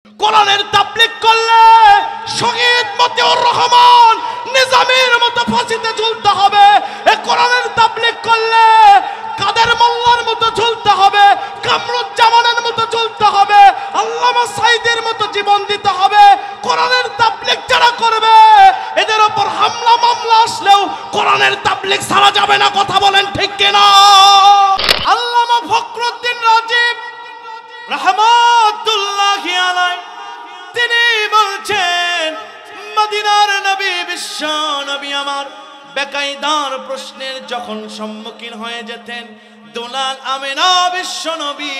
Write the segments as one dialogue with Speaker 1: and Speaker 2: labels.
Speaker 1: কোরআনের তাবলীগ করলে শহীদ মতিউর রহমান নিজামীর মতো ফাঁসিতে ঝুলতে হবে। এই কোরআনের তাবলীগ করলে কাদের মোল্লার মতো ঝুলতে হবে, কামরুজ্জামানের মতো ঝুলতে হবে, আল্লামা সাঈদীর মতো জীবন দিতে হবে। কোরআনের তাবলীগ যারা করবে এদের উপর হামলা মামলা আসলেও কোরআনের তাবলীগ ছাড়া যাবে না। কথা বলেন ঠিক কিনা? আল্লামা ফখরুদ্দীন রাজীব রাহমাতুল্লাহি আলাইহি তিনি বলছেন, মদিনার নবী বিশ্ব নবী আমার বেকায়দার প্রশ্নের যখন সম্মুখীন হয়ে যেতেন, দুলাল আমিনা বিশ্ব নবী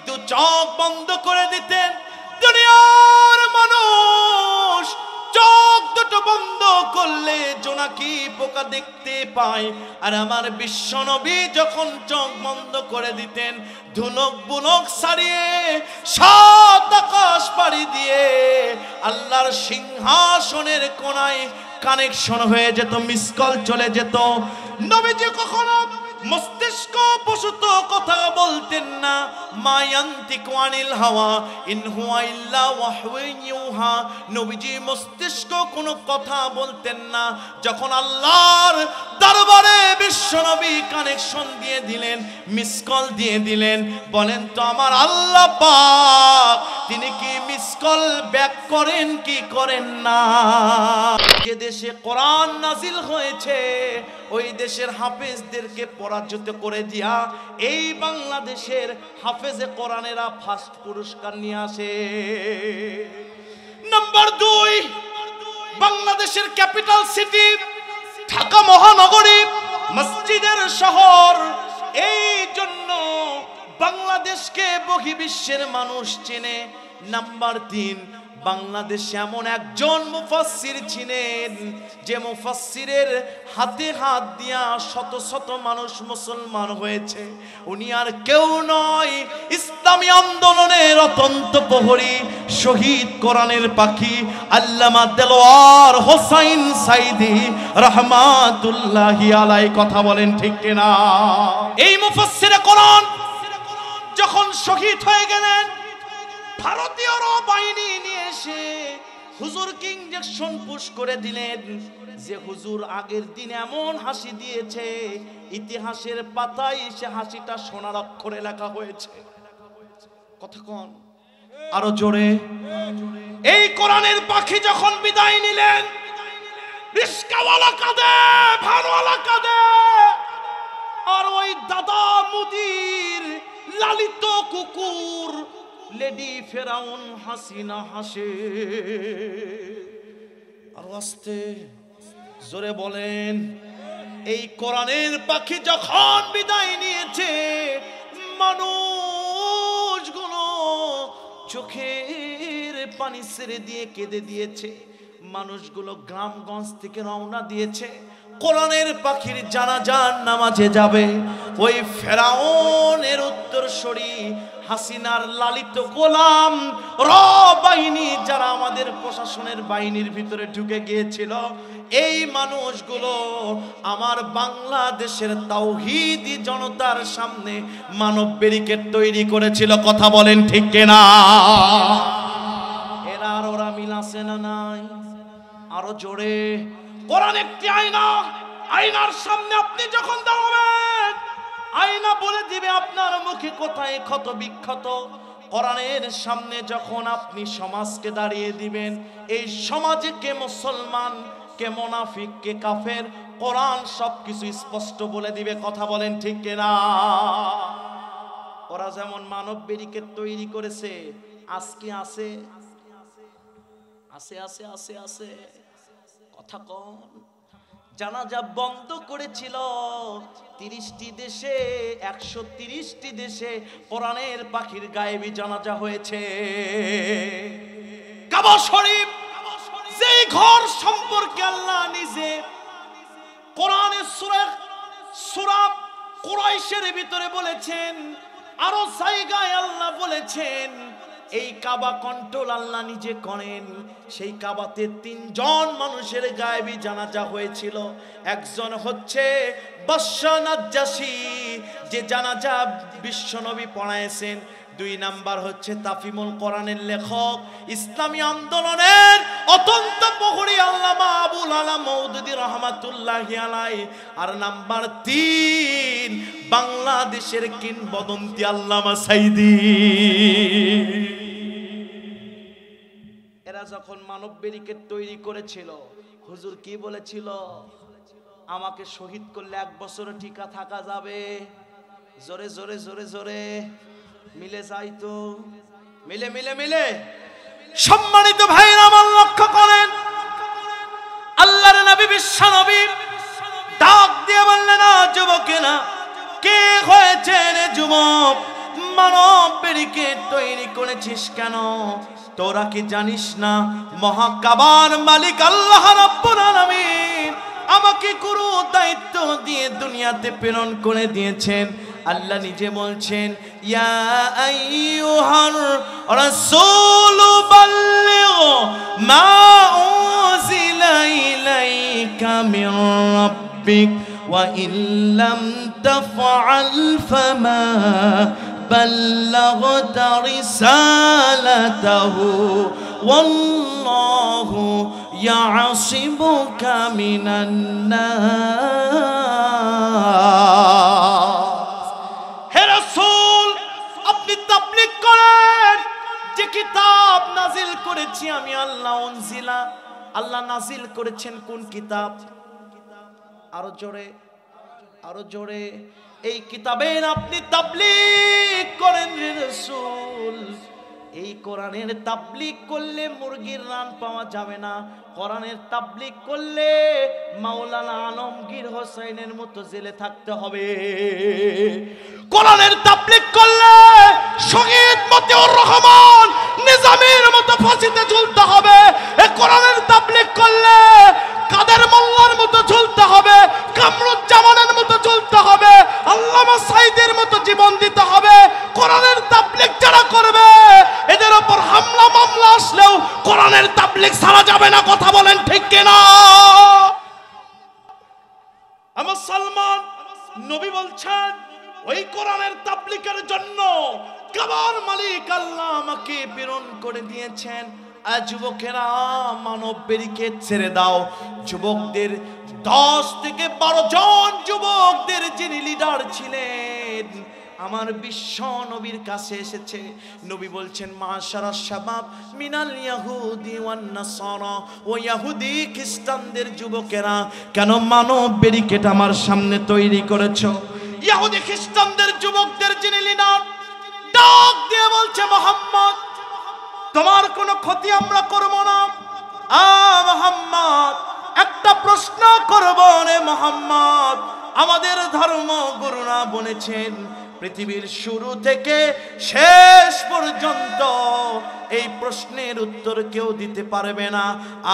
Speaker 1: দু চোখ বন্ধ করে দিতেন। দুনিয়ার মানুষ চোখ দুটো বন্ধ করলে জোনাকি পোকা দেখতে পায়, আর আমার বিশ্ব নবী যখন চোখ বন্ধ করে দিতেন ধুলক বুলক ছাড়িয়ে সাত আকাশ পাড়ি দিয়ে আল্লাহর সিংহাসনের কোণায় কানেকশন হয়ে যেত, মিস কল চলে যেত। নবীজি কখনো মস্তিষ্ক বশত কথা বলতেন না। মা ইয়ান্তিকু আনিল হাওয়া ইন হুয়া ইল্লা ওয়াহয়ুন ইউহা। নবীজি মস্তিষ্ক কোনো কথা বলতেন না। যখন আল্লাহর দরবারে বিশ্ব নবী কানেকশন দিয়ে দিলেন, মিস কল দিয়ে দিলেন, বলেন তো আমার আল্লাহ পাক তিনি কি মিস কল ব্যাক করেন কি করেন না? যে দেশে কোরআন নাজিল হয়েছে ওই দেশের হাফেজদেরকে পরাজিত করে দিয়া এই বাংলাদেশের হাফেজে কোরআনেরা ফার্স্ট পুরস্কার নিয়ে আসে। নাম্বার 2, বাংলাদেশের ক্যাপিটাল সিটি ঢাকা মহানগরী মসজিদের শহর। এই জন্য বাংলাদেশকে বহির্বিশ্বের মানুষ চেনে। নাম্বার 3, বাংলাদেশে এমন একজন মুফাসসির ছিলেন যে মুফাসসিরের হাতে হাত দিয়া শত শত মানুষ মুসলমান হয়েছে। উনি আর কেউ নয়, ইসলামী আন্দোলনের অত্যন্ত প্রহরী শহীদ কোরআনের পাখি আল্লামা দেলোয়ার হোসাইন সাঈদী রাহমাতুল্লাহি আলাইহি। কথা বলেন ঠিক কিনা? এই মুফাসসিরে কোরআন যখন শহীদ হয়ে গেলেন, ভারতীয়রা বাহিনী নিয়ে এসে হুজুরকে ইনজেকশন পুশ করে দিলেন। যে হুজুর আগের দিন এমন হাসি দিয়েছে ইতিহাসের পাতায় সে হাসিটা সোনার অক্ষরে লেখা হয়েছে। কথা কোন আরো জোরে। এই কোরআনের পাখি যখন বিদায় নিলেন, রিস্কাওয়ালা কাঁদে, ভানওয়ালা কাঁদে, আর ওই দাদা মুদির লালিত কুকুর লেডি ফেরাউন হাসিনা হাসে। আর আস্তে জোরে বলেন, এই কোরআনের পাখি যখন বিদায় নিয়েছে মানুষগুলো চোখের পানি ছেড়ে দিয়ে কেঁদে দিয়েছে। মানুষগুলো গ্রামগঞ্জ থেকে রওনা দিয়েছে কোরআনের পাখির জানাজার নামাজে যাবে। ওই ফেরাউনের উত্তরসূরি হাসিনার লালিত গোলাম র বাহিনী যারা আমাদের প্রশাসনের বাহিনীর ভিতরে ঢুকে গিয়েছিল, এই মানুষগুলো আমার বাংলাদেশের তাওহীদি জনতার সামনে মানব ব্যারিকেড তৈরি করেছিল। কথা বলেন ঠিক কিনা? এরা আর ওরা মিল আছে না নাই? আরো জোরে। কোরআন একটি আয়না, আয়নার সামনে আপনি যখন দাঁড়াবেন আয়না বলে দিবে আপনার মুখে কোথায় ক্ষত বিক্ষত। কোরআনের সামনে যখন আপনি সমাজকে দাঁড়িয়ে দিবেন, এই সমাজে কে মুসলমান কে মুনাফিক কে কাফের কোরআন সবকিছু স্পষ্ট বলে দিবে। কথা বলেন ঠিক কিনা? ওরা যেমন মানব ব্যারিকেড তৈরি করেছে, আজকে আছে আছে আছে আছে আছে কথা কম। জানাজা বন্ধ করেছিল 30টি দেশে, 130টি দেশে কোরআনের পাখির গায়েবী জানাজা হয়েছে। কাবা শরীফ, যেই ঘর সম্পর্কে আল্লাহ নিজে কোরআনের সূরা কুরাইশের ভিতরে বলেছেন, আরো জায়গায় আল্লাহ বলেছেন এই কাবা কন্ট্রোল আল্লাহ নিজে করেন। সেই কাবাতে 3 জন মানুষের গায়েবী জানাজা হয়েছিল। একজন হচ্ছে বাদশা নাজ্জাশী, যে জানাজা বিশ্বনবী পড়াইছেন। দুই নাম্বার হচ্ছে তাফিমুল কোরআনের লেখক, ইসলামী আন্দোলনের অত্যন্ত প্রহরী আল্লামা আবুল আলা মওদুদী রহমাতুল্লাহি আলাইহি। আর নাম্বার 3 বাংলাদেশের কিংবদন্তি আল্লামা সাইদী। এরা যখন মানব ব্যারিকেড তৈরি করেছিল, হুজুর কি বলেছিল? আমাকে শহীদ করলে 1 বছর টিকা থাকা যাবে। জোরে জোরে জোরে জোরে মিলে যাই তো, মিলে মিলে মিলে। সম্মানিত ভাইরা আমার লক্ষ্য করেন, আল্লাহর নবী বিশ্ব নবী ডাক দিয়ে বললেন, না যুবকেরা, কে হয়েছে রে যুবক? মানব ব্যারিকেড তৈরি করেছিস কেন? তোরা কি জানিস না মহাকাবার মালিক আল্লাহ রাব্বুল আলামিন আমাকে গুরু দায়িত্ব দিয়ে দুনিয়াতে প্রেরণ করে দিয়েছেন। আল্লাহ নিজে বলছেন, ইয়া আইয়ুহার রাসূল বাল্লিগ মা উনজিলা ইলাইকা মির রাব্বিক ওয়া ইল্লাম তাফআল ফামা বাল্লাগতা রিসালাতাহু ওয়াল্লাহু ইয়াসিবুকা মিনান নাস। হে রাসূল, আপনি তাবলীগ করেন। যে কিতাব নাজিল করেছি আমি আল্লাহ, উনজিলা, আল্লাহ নাজিল করেছেন কোন কিতাব? আরো জোরে, আরো জোরে। এই কিতাবের আপনি তাবলীগ করেন রে রাসূল। এই কোরআনের তাবলীগ করলে মুরগির রান পাওয়া যাবে না। কোরআনের তাবলীগ করলে মাওলানা আলমগীর হোসেনের মতো জেলে থাকতে হবে। কোরআনের তাবলীগ করলে শহীদ মতিউর রহমান নিজামীর মতো ফাঁসিতে ঝুলতে হবে। এই কোরআনের তাবলীগ করলে কাদের মোল্লার মতো ঝুলতে হবে, কামরুজ্জামানের মতো ঝুলতে হবে, আল্লামা সাইদের মতো জীবন দিতে হবে। কোরআনের তাবলীগ যারা করবে এদের উপর হামলা মামলা আসলেও কোরআনের তাবলীগ ছাড়া যাবে না। কথা বলেন ঠিক কিনা? আমার সালমান নবী বলছেন, ওই কোরআনের তাবলীগের জন্য কাবার মালিক আল্লাহ আমাকে প্রেরণ করে দিয়েছেন। যুবকেরা, মানব ব্যারিকেড ছেড়ে দাও। যুবকদের 10 থেকে 12 জন যুবকদের যিনি লিডার ছিলেন আমার বিশ্ব নবীর কাছে এসেছে। নবী বলছেন, মাশারা শাবাব মিনাল ইয়াহুদি ওয়ান নাসারা, ও ইহুদি খ্রিস্টানদের যুবকেরা, কেন মানব ব্যারিকেড আমার সামনে তৈরি করেছো? ইহুদি খ্রিস্টানদের যুবকদের যিনি লিডার ডাক দিয়ে বলছে, মুহাম্মদ, তোমার কোনো ক্ষতি আমরা করব না। মুহাম্মদ, একটা প্রশ্ন করব রে মুহাম্মদ। আমাদের ধর্মগুরুরা বলেছেন, পৃথিবীর শুরু থেকে শেষ পর্যন্ত এই প্রশ্নের উত্তর কেউ দিতে পারবে না।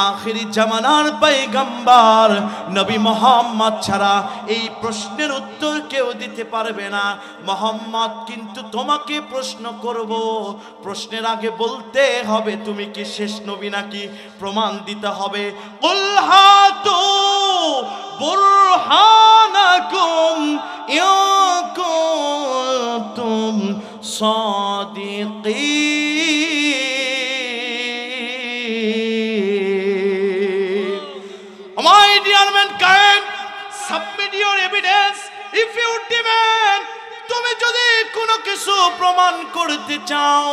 Speaker 1: আখিরি জামানার পয়গম্বর নবী মুহাম্মদ ছাড়া এই প্রশ্নের উত্তর কেউ দিতে পারবে না। মুহাম্মদ, কিন্তু তোমাকে প্রশ্ন করব। প্রশ্নের আগে বলতে হবে তুমি কি শেষ নবী নাকি, প্রমাণ দিতে হবে। কুল হাতু বুরহানাকুম ইন কুনতুম সাদিকিন। My dear mankind, submit your evidence if you demand. তুমি যদি কোনো কিছু প্রমাণ করতে চাও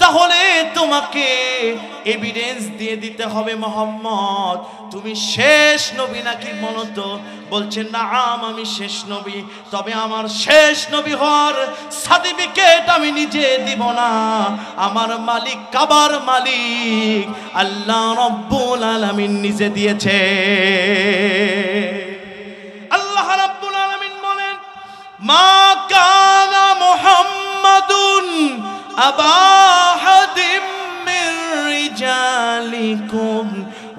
Speaker 1: তাহলে তোমাকে এভিডেন্স দিয়ে দিতে হবে। মুহাম্মদ, তুমি শেষ নবী নাকি বলো তো? বলছেন, না আমি শেষ নবী, তবে আমার শেষ নবী হওয়ার সার্টিফিকেট আমি নিজে দিব না। আমার মালিক, কাবার মালিক আল্লাহ রাব্বুল আলামিন নিজে দিয়েছে। আল্লাহ রাব্বুল আলামিন বলেন, মা কানা মুহাম্মাদুন আবা আহাদিম মির রিজালিকুম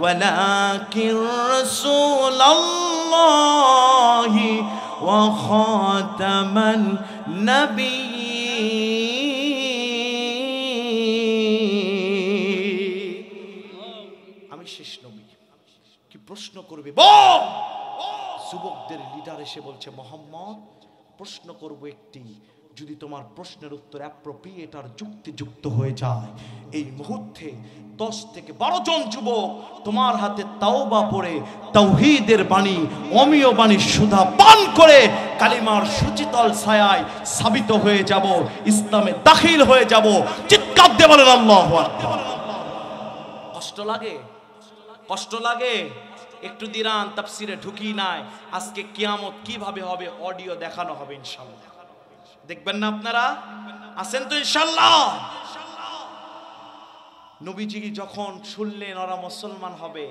Speaker 1: ওয়ালাকিন রাসূলুল্লাহি ওয়া খাতামান নাবিয়্যিন। আমি শেষ নবী। কি প্রশ্ন করবে বল? যুবকদের লিডার এসে বলছে, মুহাম্মদ, প্রশ্ন করব একটি, যদি তোমার প্রশ্নের উত্তর অ্যাপ্রোপ্রিয়েট আর যুক্তিযুক্ত হয়ে যায়, এই মুহূর্তে 10 থেকে 12 জন যুবক তোমার হাতে তাওবা পড়ে তাওহীদের বাণী, অমীয় বাণীর সুধা পান করে কালিমার সুচিতল ছায়ায় সাবিত হয়ে যাব, ইসলামে দাখিল হয়ে যাব। চিৎকার দিয়ে বলেন আল্লাহু আকবার। কষ্ট লাগে? কষ্ট লাগে? একটু দিরান তাফসিরে ঢুকি নাই। আজকে কিয়ামত কিভাবে হবে অডিও দেখানো হবে ইনশাআল্লাহ। দেখবেন না আপনারা? আছেন তো ইনশাআল্লাহ? নবীজি যখন শুনলেন ওরা মুসলমান হবে,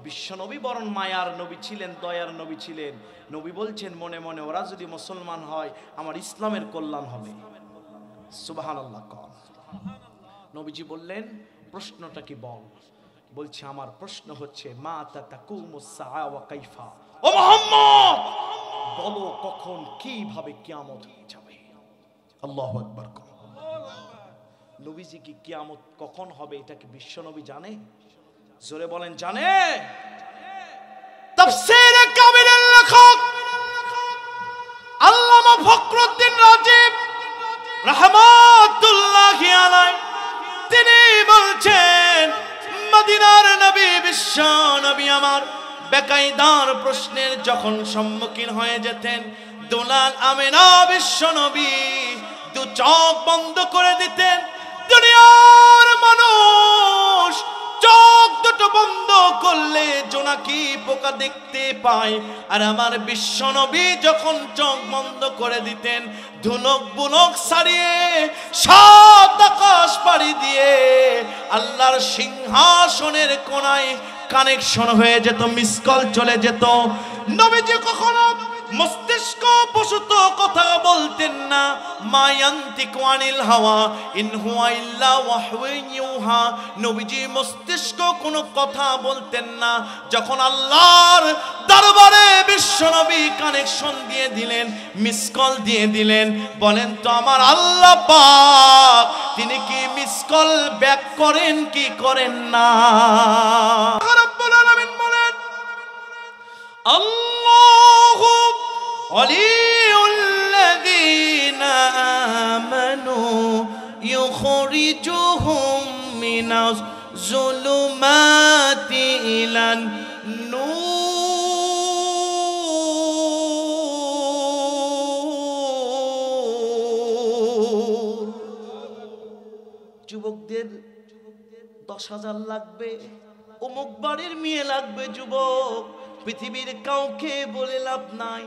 Speaker 1: বিশ্বনবী বরং মায়ার নবী ছিলেন, দয়ার নবী ছিলেন, নবী বলছেন মনে মনে ওরা যদি মুসলমান হয় আমার ইসলামের কল্যাণ হবে। সুবহানাল্লাহ। নবীজি বললেন প্রশ্নটা কি বল? বলছে আমার প্রশ্ন হচ্ছে মা তাকুমুস সাআ ওয়া কাইফা। ও মুহাম্মদ বলো কখন কিভাবে কিয়ামত হয়ে যাবে? আল্লাহু আকবার। নবীজি কি কিয়ামত কখন হবে এটা কি বিশ্ব নবী জানে? জোরে বলেন জানে? তাফসীরে কাবিরের লেখক আল্লামা ফখরুদ্দীন রাজীব রাহমাতুল্লাহি আলাইহি তিনি বলছেন মদিনার নবী বিশ্ব নবী আমার বেকায়দার প্রশ্নের যখন সম্মুখীন হয়ে যেতেন, দুলাল আমিনা বিশ্ব নবী দু চোখ বন্ধ করে দিতেন। দুনিয়ার মানুষ চোখ দুটো বন্ধ করলে জোনাকি পোকা দেখতে পায়, আর আমার বিশ্ব নবী যখন চোখ বন্ধ করে দিতেন ধুনক বুনক ছাড়িয়ে সাত আকাশ পাড়ি দিয়ে আল্লাহর সিংহাসনের কোণায় কানেকশন হয়ে যেত, মিস কল চলে যেত। নবীজি কখনো মস্তিষ্ক বশত কথা বলতেন না। মায়ান্তিকু আনিল হাওয়া ইন হুয়া ইল্লা ওয়াহয়ুন ইউহা। নবীজি মস্তিষ্ক কোনো কথা বলতেন না। যখন আল্লাহর দরবারে বিশ্বনবী কানেকশন দিয়ে দিলেন, মিস কল দিয়ে দিলেন, বলেন তো আমার আল্লাহ পাক তিনি কি মিস কল ব্যাক করেন কি করেন না? রব্বুল আলামিন বলেন আল্লাহু ওয়ালিউল্লাযীনা আমানু ইউখরিজুহুম মিনাজ যুলুমাতি ইলান নূর। যুবকদের 10,000 লাগবে, অমুক বাড়ির মেয়ে লাগবে। যুবক পৃথিবীর কাউকে বলে লাভ নাই।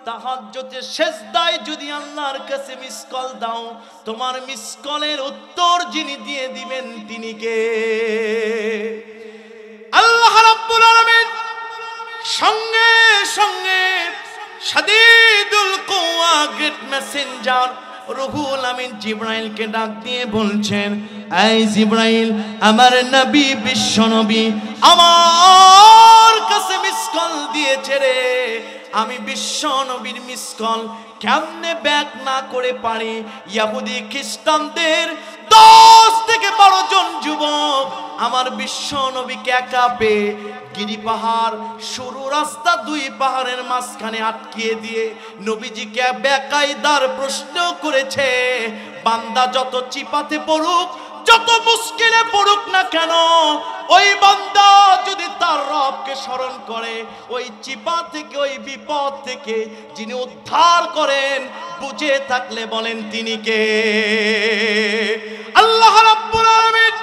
Speaker 1: তাহাজ্জুদের সিজদায় যদি আল্লাহর কাছে মিস কল দাও, তোমার মিস কলের উত্তর যিনি দিয়ে দিবেন তিনি কে? আল্লাহ রাব্বুল আলামিন সঙ্গে সঙ্গে শাদীদুল কুওয়া গ্রেট মেসেঞ্জার রুহুল আমিন জিবরাইলকে ডাক দিয়ে বলছেন, এই জিবরাইল আমার নবী বিশ্ব নবী আমার কাছে মিস কল দিয়েছে রে। আমি বিশ্ব নবীর মিস কল কেমনে ব্যাক না করে পারি? ইহুদি খ্রিস্টানদের 10 থেকে 12 জন যুবক আমার বিশ্ব নবীকে একা পেয়ে গিরি পাহাড় সরু রাস্তা 2 পাহাড়ের মাঝখানে আটকিয়ে দিয়ে নবীজিকে বেকায়দার প্রশ্ন করেছে। বান্দা যত চিপাতে পড়ুক, যত মুশকিলে পড়ুক না কেন, ওই বান্দা যদি তার রবকে স্মরণ করে, ওই চিপা থেকে ওই বিপদ থেকে যিনি উদ্ধার করেন, বুঝে থাকলে বলেন তিনি কে? আল্লাহ রাব্বুল আলামিন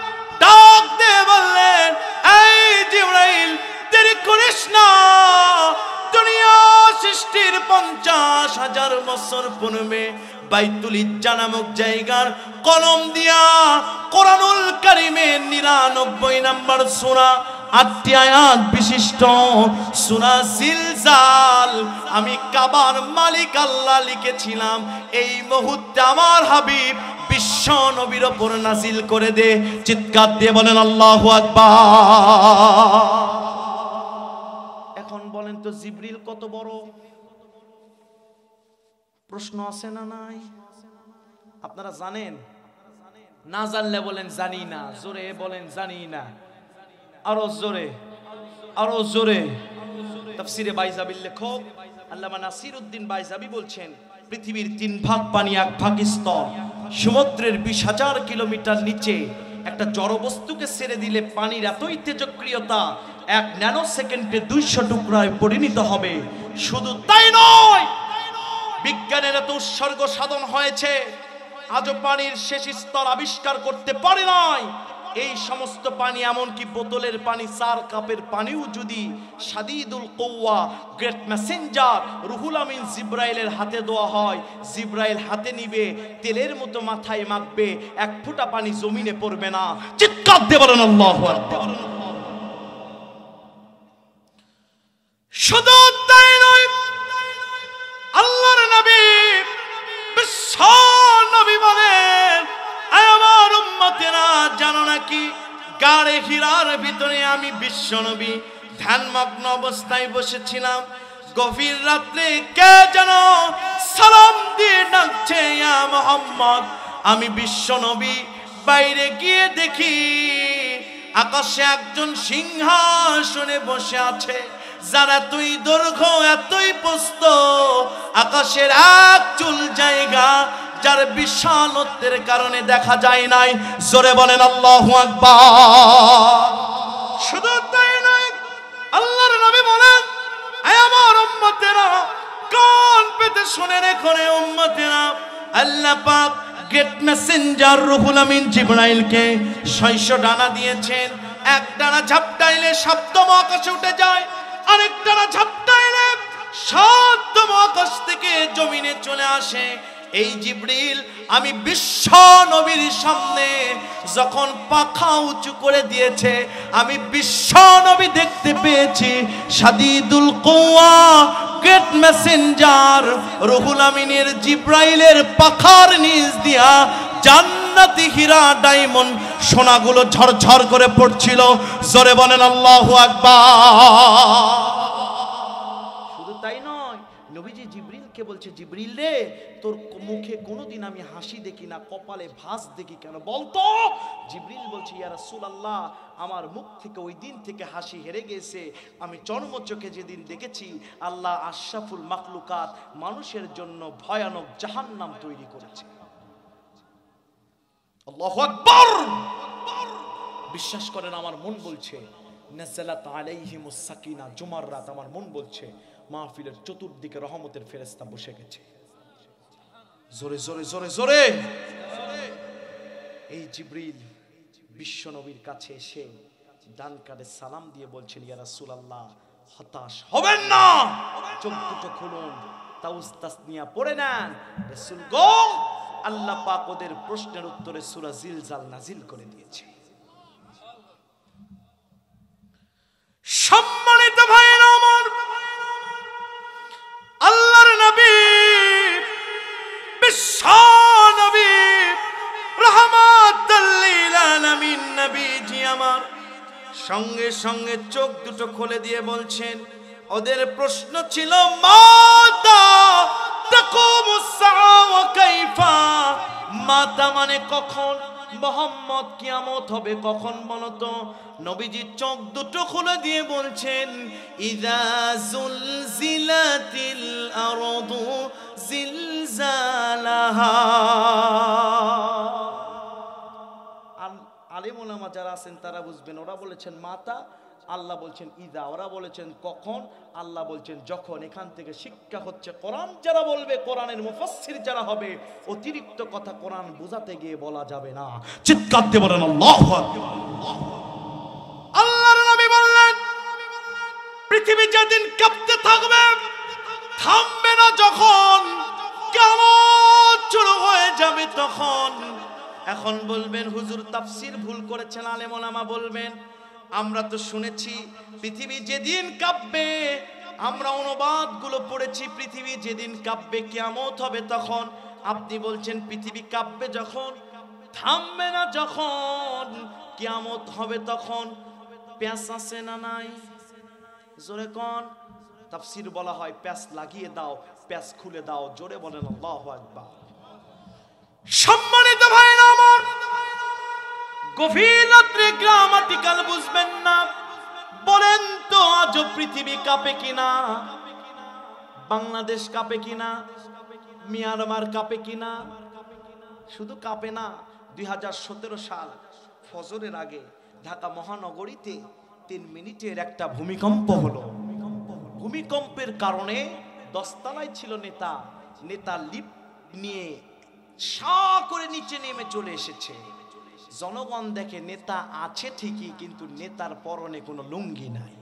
Speaker 1: ডাক দিয়ে বললেন, এই জিবরাইল দেরি করিস না। দুনিয়া সৃষ্টির 50,000 বছর পূর্বে বাইতুল ইজ্জা নামক জায়গার কলম দিয়া কোরআনুল কারীমের 99 নম্বর সূরা 8টি আয়াত বিশিষ্ট সূরা জিলজাল আমি কাবার মালিক আল্লাহ লিখেছিলাম। এই মুহূর্তে আমার হাবিব বিশ্ব নবীর উপর নাজিল করে দে। চিৎকার দিয়ে বলেন আল্লাহু আকবার। এখন বলেন তো জিবরিল কত বড়? প্রশ্ন আছে না নাই? আপনারা জানেন? না জানলে বলেন জানি না। জোরে বলেন জানি না। আরো জোরে, আরো জোরে। তাফসিরে বাইজাবির লেখক আল্লামা নাসিরউদ্দিন বাইজাবি বলছেন, পৃথিবীর 3 ভাগ পানি 1 ভাগ স্থল। সমুদ্রের 20,000 কিলোমিটার নিচে একটা জড়বস্তুকে ছেড়ে দিলে পানির এতই তেজস্ক্রিয়তা 1 ন্যানো সেকেন্ডে 200 টুকরায় পরিণত হবে। শুধু তাই নয়, বিজ্ঞানের এত উৎসর্গ সাধন হয়েছে, আজও পানির শেষ স্তর আবিষ্কার করতে পারে নাই। এই সমস্ত পানি, এমনকি বোতলের পানি, 4 কাপের পানিও যদি শাদীদুল কুওয়া, গ্রেট মেসেঞ্জার রুহুল আমিন জিব্রাইলের হাতে দেওয়া হয়, জিব্রাইল হাতে নিবে, তেলের মতো মাথায় মাখবে, 1 ফোঁটা পানি জমিনে পড়বে না। চিৎকার দিয়ে বলেন আল্লাহু আকবার। শুধু তাই নয়, আল্লাহর নবী বিশ্ব নবী বলেন, আমার উম্মতেরা জানো নাকি, গাড়ে হিরার ভিতরে আমি বিশ্ব নবী ধ্যানমগ্ন অবস্থায় বসেছিলাম। গভীর রাত্রে কে যেন সালাম দিয়ে ডাকছে, ইয়া মুহাম্মদ। আমি বিশ্ব নবী বাইরে গিয়ে দেখি আকাশে একজন সিংহাসনে বসে আছে, যার এতই দৈর্ঘ্য এতই প্রস্থ, আকাশের 1 চুল জায়গা, যার বিশালত্বের কারণে দেখা যায় নাই। জোরে বলেন আল্লাহু আকবার। শুধু তাই নয়, আল্লাহর নবী বলেন, আয় আমার উম্মতেরা, কান পেতে শুনে রেখো রে উম্মতেরা, আল্লাহ পাক গ্রেট মেসেঞ্জার রুহুল আমিন জিবরাইলকে 600 ডানা দিয়েছেন। 1 ডানা ঝাপটাইলে 7ম আকাশে উঠে যায়, আরেক ডানা ঝাপটাইলে 7ম আকাশ থেকে জমিনে চলে আসে। এই জিবরিল আমি বিশ্ব নবীর সামনে যখন পাখা উঁচু করে দিয়েছে, আমি বিশ্ব নবী দেখতে পেয়েছি শাদীদুল কুওয়া, গ্রেট মেসেঞ্জার রুহুল আমিনের জিব্রাইলের পাখার নিচ দিয়া জান্নাতি হীরা ডায়মন্ড সোনাগুলো ঝরঝর করে পড়ছিল। জোরে বলেন আল্লাহু আকবার। শুধু তাই নয়, নবীজি জিবরিলকে বলছে, জিবরিল রে, তোর মুখে কোনোদিন আমি হাসি দেখি না, কপালে ভাঁজ দেখি কেন বলতো? জিবরিল বলছে, ইয়া রাসূলুল্লাহ, আমার মুখ থেকে ওই দিন থেকে হাসি হেরে গেছে। আমি চর্মচোখে যেদিন দেখেছি আল্লাহ আশরাফুল মাখলুকাত মানুষের জন্য ভয়ানক জাহান্নাম তৈরি করেছে। আল্লাহু আকবার। বিশ্বাস করেন, আমার মন বলছে নাযালাত আলাইহিমুস সাকিনা, জুমার রাত আমার মন বলছে মাহফিলের চতুর্দিকে রহমতের ফেরেশতা বসে গেছে। জোরে জোরে জোরে জোরে। এই জিবরিল বিশ্ব নবীর কাছে এসে ডান কাঁধে সালাম দিয়ে বলছেন, ইয়া রাসূলুল্লাহ, হতাশ হবেন না, চোখ দুটো খুলুন, তাউস তাসনিয়া পড়ে নেন। রাসূল গো, আল্লাহ পাক ওদের প্রশ্নের উত্তরে সূরা জিলজাল নাজিল করে দিয়েছে। সম্মানিত ভাইরা আমার, আল্লাহর নবী বিশ্ব নবী রাহমাতুল লিল আলামিন নবীজি আমার সঙ্গে সঙ্গে চোখ দুটো খুলে দিয়ে বলছেন, ওদের প্রশ্ন ছিল মাতা তাকুমুস সাআ ওয়া কাইফা, মাতা মানে কখন, মুহাম্মদ কিয়ামত হবে কখন বলো তো? নবীজি চোখ দুটো খুলে দিয়ে বলছেন, ইযা যুলজিলাতিল আরদু জিলজালাহা। আলেম ওলামা যারা আছেন তারা বুঝবেন, ওরা বলেছেন মাতা, আল্লাহ বলছেন ইদা, ওরা বলেছেন কখন, আল্লাহ বলছেন যখন। এখান থেকে শিক্ষা হচ্ছে, কোরআন যারা বলবে, কোরআনের মুফাসসির যারা হবে, অতিরিক্ত কথা কোরআন বোঝাতে গিয়ে বলা যাবে না। চিৎকার দিয়ে বলেন আল্লাহু আকবার। আল্লাহর নবী বললেন, পৃথিবী যেদিন কাঁপতে থাকবে, থামবে না যখন, কিয়ামত শুরু হয়ে যাবে তখন। এখন বলবেন হুজুর তাফসীর ভুল করেছেন, আলেম ওলামা বলবেন, আমরা তো শুনেছি পৃথিবী যেদিন কাঁপবে, আমরা অনুবাদগুলো পড়েছি, পৃথিবী যেদিন কাঁপবে কিয়ামত হবে তখন। আপনি বলছেন পৃথিবী কাঁপবে যখন, থামবে না যখন, কিয়ামত হবে তখন। প্যাঁচ আছে না নাই? জোরে কোন? তাফসীর বলা হয় প্যাঁচ লাগিয়ে দাও, প্যাঁচ খুলে দাও। জোরে বলেন আল্লাহু আকবার। সম্মানিত ভাইরা আমার, গভীর রাত্রে গ্রামাটিক্যাল বুঝবেন না, বলেন তো আজও পৃথিবী কাঁপে কিনা? বাংলাদেশ কাঁপে কিনা? মিয়ানমার কাঁপে কিনা? শুধু কাঁপে না, 2017 সাল ফজরের আগে ঢাকা মহানগরীতে 3 মিনিটের একটা ভূমিকম্প হলো। ভূমিকম্পের কারণে 10 তলায় ছিল নেতা লিফট নিয়ে সা করে নিচে নেমে চলে এসেছে। জনগণ দেখে নেতা আছে ঠিকই, কিন্তু নেতার পরনে কোনো লুঙ্গি নাই।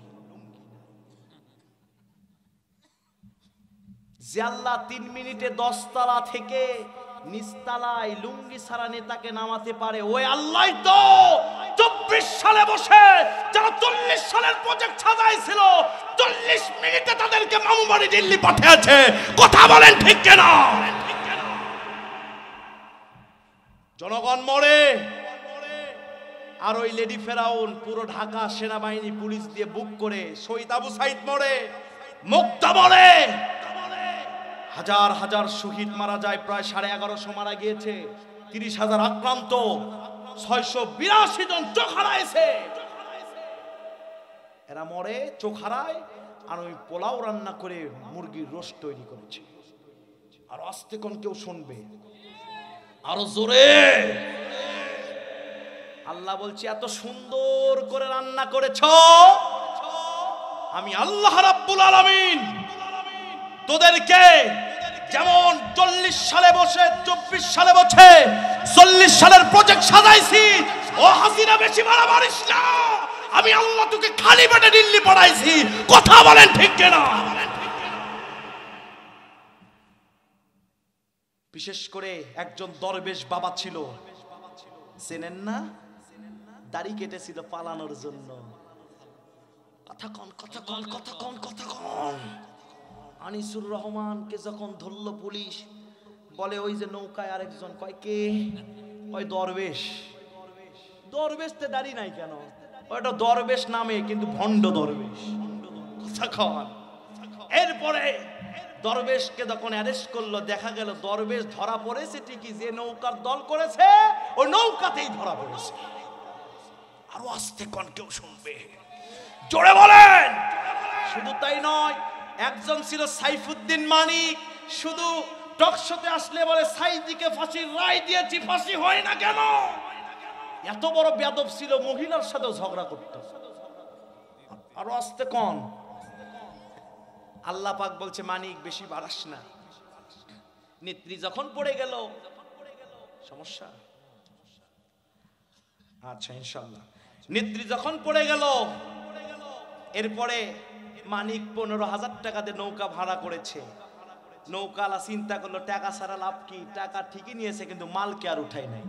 Speaker 1: যে আল্লাহ 3 মিনিটে 10 তলা থেকে নিচতলায় লুঙ্গি ছাড়া নেতাকে নামাতে পারে, ওই আল্লাহ তো 24 সালে বসে যারা 40 সালের প্রজেক্ট সাজাইছিল 40 মিনিটে তাদেরকে মামুবাড়ি দিল্লি পাঠিয়েছে। কথা বলেন ঠিক কিনা? জনগণ মরে, আর ওই লেডি ফেরাউন পুরো ঢাকা সেনাবাহিনী পুলিশ দিয়ে বুক করে শহীদ আবু সাইদ মরে, মুক্তা মরে, হাজার হাজার শহীদ মারা যায়, প্রায় 1150 মারা গিয়েছে, 30,000 আক্রান্ত, 682 জন চোখ হারাইছে। এরা মরে, চোখ হারায়, আর ওই পোলাও রান্না করে মুরগির রোস্ট তৈরি করেছে। আর আস্তে কোন কেউ শুনবে, আরো জোরে। আল্লাহ বলছে এত সুন্দর করে রান্না করেছো, আমি আল্লাহ রাব্বুল আলামিন তোদেরকে যেমন 40 সালে বসে 24 সালে বসে 40 সালের প্রজেক্ট সাজাইছি, ও হাসিনা বেশি মারামারিস না, আমি আল্লাহ তোকে খালি পেটে দিল্লি পাঠাইছি। কথা বলেন ঠিক কিনা? বিশেষ করে একজন দরবেশ বাবা ছিল, চেনেন না? দাড়ি কেটেছিল পালানোর জন্য। কথা কন, কথা কন, কথা কন, কথা কন। আনিসুর রহমানকে যখন ধরল পুলিশ, বলে ওই যে নৌকায় আরেকজন, কয় কে? ওই দরবেশ। দরবেশতে দাড়ি নাই কেন? ওইটা দরবেশ নামে, কিন্তু ভণ্ড দরবেশ। কথা কন। এরপরে দরবেশকে যখন অ্যারেস্ট করলো, দেখা গেল দরবেশ ধরা পড়েছে ঠিকই, যে নৌকার দল করেছে ওই নৌকাতেই ধরা পড়েছে। আরো আস্তে কোন কেউ শুনবে, জোরে বলেন। শুধু তাই নয়, একজন ছিল সাইফুদ্দিন মানিক, শুধু টকশোতে আসলে বলে সাইদিকে ফাঁসির রায় দিয়েছি, ফাঁসি হয় না কেন? এত বড় বেয়াদব ছিল, মহিলার সাথেও ঝগড়া করত। আরো আস্তে কোন। আল্লাহ পাক বলছে মানিক বেশি বাড়াস না। নেত্রী যখন পড়ে গেল, সমস্যা? আচ্ছা ইনশাআল্লাহ। নেত্রী যখন পড়ে গেল, এরপরে মানিক 15,000 টাকা দিয়ে নৌকা ভাড়া করেছে। নৌকালা চিন্তা করলো টাকা ছাড়া লাভ কি, টাকা ঠিকই নিয়েছে কিন্তু মালকে আর উঠাই নাই।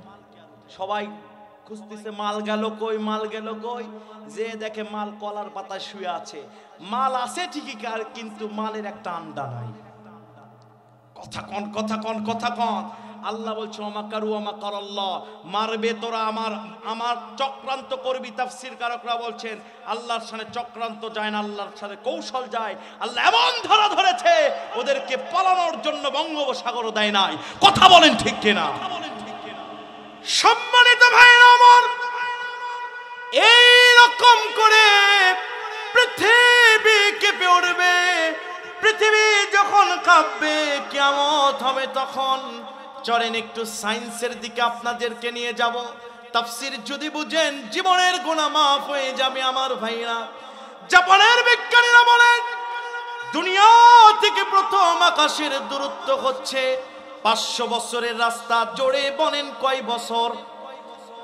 Speaker 1: সবাই খুঁজতেছে মাল গেল কই, মাল গেল কই, যে দেখে মাল কলার পাতায় শুয়ে আছে। মাল আছে ঠিকই, কিন্তু মালের একটা আন্ডা নাই। কথা কন, কথা কন, কথা কন। আল্লাহ বলছে ওমাকারু ওমাকারাল্লাহ, মারবে তোরা, আমার চক্রান্ত করবি। তাফসীর কারকরা বলছেন আল্লাহর সাথে চক্রান্ত যায় না, আল্লাহর সাথে কৌশল যায়। আল্লাহ এমন ধরা ধরেছে ওদেরকে পালানোর জন্য বঙ্গোপসাগরও দেয় নাই। কথা বলেন ঠিক কিনা? সম্মানিত ভাইরা আমার, এইরকম করে পৃথিবী কেঁপে উঠবে। পৃথিবী যখন কাঁপবে, কিয়ামত হবে তখন। চলেন একটু সায়েন্সের দিকে আপনাদেরকে নিয়ে যাব। তাফসীর যদি বুঝেন জীবনের গুনাহ মাফ হয়ে যাবে আমার ভাইরা। জাপানের বিজ্ঞানীরা বলেন দুনিয়া থেকে প্রথম আকাশের দূরত্ব হচ্ছে 500 বছরের রাস্তা। জোরে বলেন কয় বছর?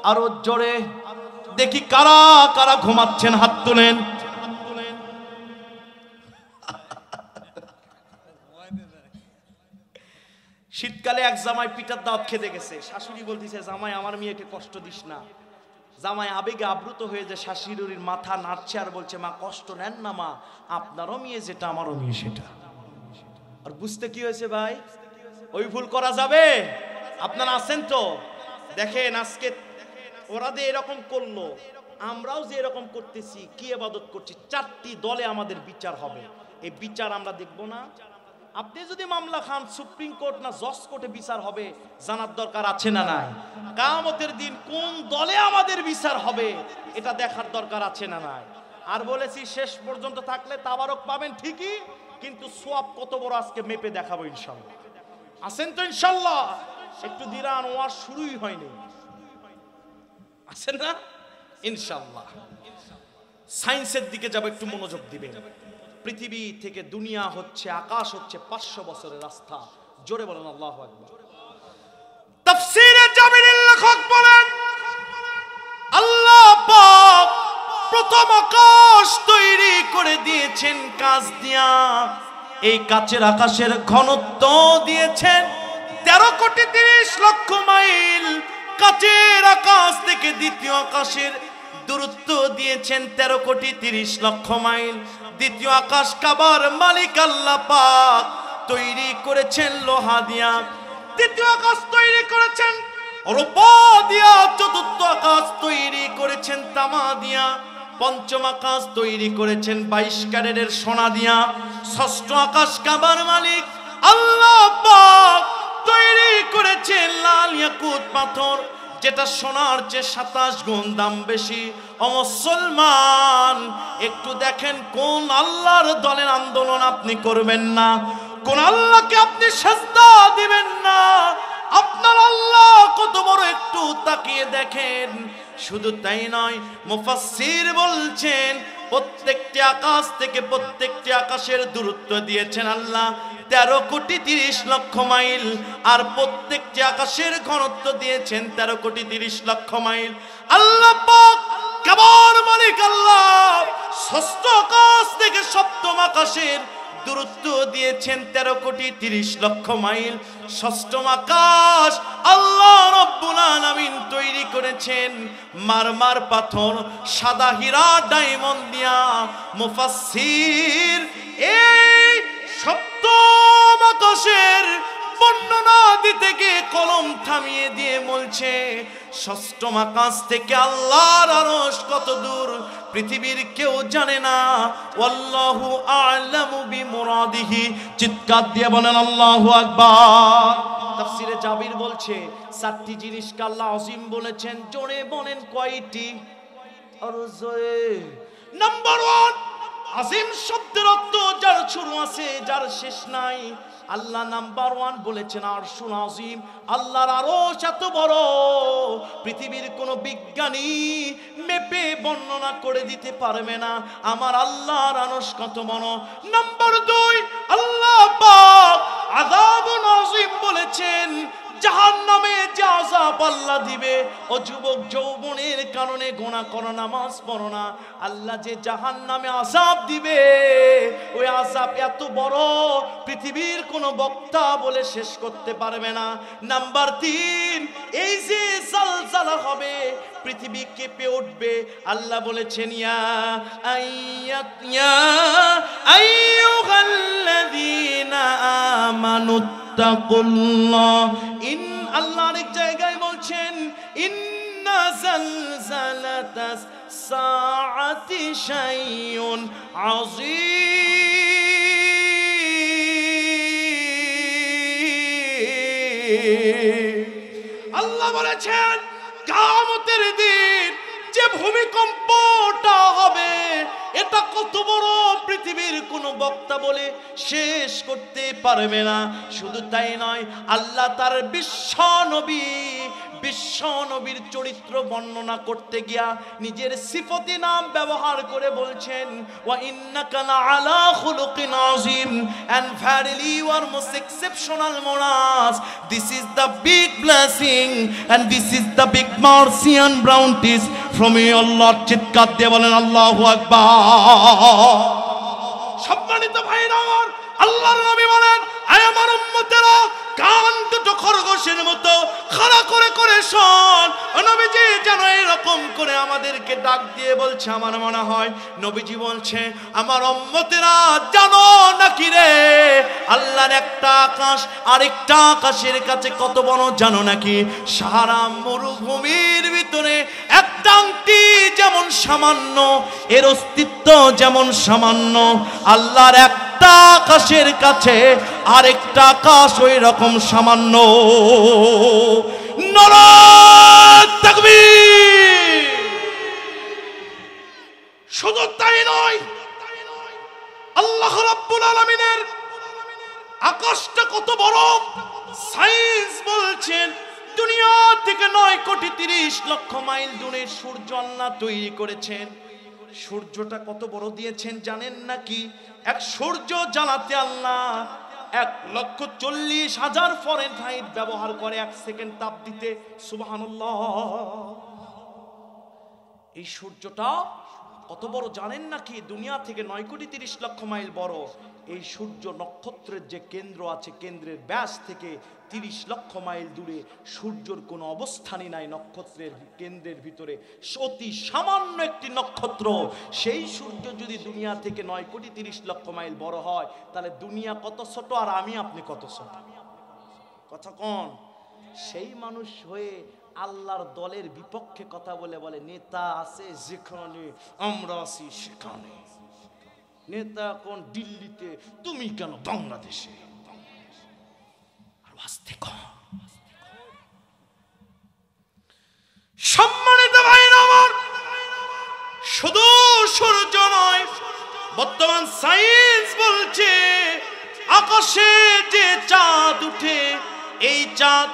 Speaker 1: আরো জোরে দেখি কারা কারা ঘুমাচ্ছেন, হাত তুলেন। শীতকালে এক জামাই পিঠার দাওয়াত খেতে গেছে। শাশুড়ি বলতেছে জামাই আমার মেয়েকে কষ্ট দিস না। জামাই আবেগে আবৃত হয়ে যে শাশুড়ির মাথা নাড়ছে আর বলছে মা কষ্ট নেন না মা, আপনারও মেয়ে যেটা আমারও মেয়ে সেটা। আর বুঝতে কি হয়েছে ভাই? ওই ভুল করা যাবে? আপনারা আছেন তো? দেখেন আজকে ওরা যে এরকম করলো, আমরাও যে এরকম করতেছি, কি ইবাদত করছি। 4টি দলে আমাদের বিচার হবে। এই বিচার আমরা দেখব না? আপনি যদি মামলা খান, সুপ্রিম কোর্ট না জজ কোর্টে বিচার হবে, জানার দরকার আছে না নাই? কিয়ামতের দিন কোন দলে আমাদের বিচার হবে এটা দেখার দরকার আছে না নাই? আর বলেছি শেষ পর্যন্ত থাকলে তাবারক পাবেন ঠিকই, কিন্তু সওয়াব কত বড় আজকে মেপে দেখাবো ইনশাআল্লাহ। আছেন তো ইনশাআল্লাহ? একটু দিরান, ওয়াজ শুরুই হয়নি, আছেন না ইনশাআল্লাহ? সায়েন্সের দিকে যাব, একটু মনোযোগ দিবেন। পৃথিবী থেকে দুনিয়া হচ্ছে, আকাশ হচ্ছে 500 বছরের রাস্তা। জোরে বলেন আল্লাহু আকবার। তাফসীরে জাবিরের লেখক বলেন, আল্লাহ পাক প্রথম আকাশ তৈরি করে দিয়েছেন কাঁচ দিয়া। এই কাচের আকাশের ঘনত্ব দিয়েছেন 13 কোটি 30 লক্ষ মাইল। কাচের আকাশ থেকে দ্বিতীয় আকাশের দূরত্ব দিয়েছেন 13 কোটি 30 লক্ষ মাইল। দ্বিতীয় আকাশ কাবার মালিক আল্লাহ পাক তৈরি করেছেন লোহা দিয়া। তৃতীয় আকাশ তৈরি করেছেন রূপা দিয়া। চতুর্থ আকাশ তৈরি করেছেন তামা দিয়া। পঞ্চম আকাশ তৈরি করেছেন 22 ক্যারেটের সোনা দিয়া। ষষ্ঠ আকাশ কাবার মালিক আল্লাহ পাক তৈরি করেছেন লাল ইয়াকুত পাথর, যেটা সোনার চেয়ে 27 গুণ দাম বেশি। ও মুসলমান, একটু দেখেন কোন আল্লাহর দলের আন্দোলন আপনি করবেন না, কোন আল্লাহকে আপনি সিজদা দিবেন না। আপনার আল্লাহ কত বড় একটু তাকিয়ে দেখেন। শুধু তাই নয়, মুফাসসির বলছেন প্রত্যেকটি আকাশ থেকে প্রত্যেকটি আকাশের দূরত্ব দিয়েছেন আল্লাহ 13 কোটি 30 লক্ষ মাইল। আর প্রত্যেকটি আকাশের ঘনত্ব দিয়েছেন 13 কোটি 30 লক্ষ মাইল। আল্লাহ পাক কাবার মালিক আল্লাহ ষষ্ঠ আকাশ থেকে সপ্তম আকাশের দূরত্ব দিয়েছেন 13 কোটি 30 লক্ষ মাইল। ষষ্ঠম আকাশ আল্লাহ রব্বুল আলামিন তৈরি করেছেন মারমার পাথর, সাদা হীরা, ডায়মন্ড দিয়া। মুফাসসির এই সপ্তম আকাশের বর্ণনা দিতে গিয়ে কলম থামিয়ে দিয়ে বলছে, ষষ্ঠম আকাশ থেকে আল্লাহর আরশ কত দূর পৃথিবীর কেউ জানে না। আল্লাহু আ'লামু বিমুরাদিহি। চিৎকার দিয়ে বলেন আল্লাহু আকবার। তাফসীরে জাবির বলছে 4টি জিনিসকে আল্লাহ আযীম বলেছেন। জোরে বলেন কয়টি? আর জোরে। নাম্বার 1, আযীম শব্দের অর্থ যার শুরু আছে, যার শেষ নাই। আল্লাহ নাম্বার 1 বলেছেন আরশুল আযীম। আল্লাহর আরশ এত বড়, পৃথিবীর কোনো বিজ্ঞানী মেপে বর্ণনা করে দিতে পারবে না আমার আল্লাহর আরশ কত বড়। নাম্বার 2, আল্লাহ পাক আযাবুন আযীম বলেছেন। জাহান্নামে যে আযাব আল্লাহ দিবে, ও যুবক যৌবনের কারণে গুনাহ করো, নামাজ পড়ো না, আল্লাহ যে জাহান্নামে আযাব দিবে, ওই আযাব এত বড় পৃথিবীর কোনো বক্তা বলে শেষ করতে পারবে না। নাম্বার 3, এই যে জালজালা হবে, পৃথিবী কেঁপে উঠবে, আল্লাহ বলেছেন ইয়া আইয়ুহাল্লাযীনা আমানু তাকুল্লাহ। আল্লাহ অনেক জায়গায় বলছেন ইন্না জালজালাতাস সাআতি শাইউন আযীম। আল্লাহ বলেছেন কিয়ামতের দিন যে ভূমিকম্পটা হবে, এটা কত বড় পৃথিবীর কোন বক্তা বলে শেষ করতে পারবে না। শুধু তাই নয়, আল্লাহ তার বিশ্ব নবীর চরিত্র বর্ণনা করতে গিয়া নিজের সিফতি নাম ব্যবহার করে বলছেন ওয়া ইন্নাকা লাআলা খুলুকিন আযীম, and verily you are most exceptional Monas. This is the big blessing and this is the big mercy and bounties from your Lord. চিৎকার দিয়ে বলেন আল্লাহু আকবার। সম্মানিত ভাইরা, আল্লাহর নবী বলেন, আয় আমার উম্মতেরা, কান দুটো খরগোশের মতো খাড়া করে করে শোন। নবীজি যেন এরকম করে আমাদেরকে ডাক দিয়ে বলছে, আমার মনে হয় নবীজি বলছে, আমার উম্মতেরা জানো নাকি রে, আল্লাহর একটা আকাশ আরেকটা আকাশের কাছে কত বড় জানো নাকি? সাহারা মরুভূমির ভিতরে একটা আংটি যেমন সামান্য, এর অস্তিত্ব যেমন সামান্য, আল্লাহর একটা আকাশের কাছে আরেকটা আকাশ ওই রকম সামান্য। নারায়ে তাকবীর। শুধু তাই নয়, আল্লাহ রাব্বুল আলামিনের আকাশটা কত বড়, সায়েন্স বলছেন দুনিয়া থেকে 9,30,00,000 মাইল দূরে সূর্য আল্লাহ তৈরি করেছেন। সূর্যটা কত বড় দিয়েছেন জানেন নাকি? এক সূর্য জ্বালাতে আল্লাহ 1,40,000 ফারেনহাইট ব্যবহার করে 1 সেকেন্ড তাপ দিতে। সুবহানাল্লাহ। এই সূর্যটা কত বড় জানেন নাকি? দুনিয়া থেকে 9,30,00,000 মাইল বড়। এই সূর্য নক্ষত্রের যে কেন্দ্র আছে, কেন্দ্রের ব্যাস থেকে 30,00,000 মাইল দূরে। সূর্যের কোনো অবস্থানই নাই নক্ষত্রের কেন্দ্রের ভিতরে, অতি সামান্য একটি নক্ষত্র। সেই সূর্য যদি দুনিয়া থেকে 9,30,00,000 মাইল বড় হয়, তাহলে দুনিয়া কত ছোট আর আমি আপনি কত ছোট? কথা কোন? সেই মানুষ হয়ে আল্লাহর দলের বিপক্ষে কথা বলে বলে নেতা আছে যেখানে, আমরা আছি সেখানে। নেতা কোন দিল্লিতে, তুমি কেন বাংলাদেশে? সম্মানিত ভাইরা আমার, শুধু সূর্য নয়, বর্তমান সায়েন্স বলছে আকাশে যে চাঁদ উঠে, এই চাঁদ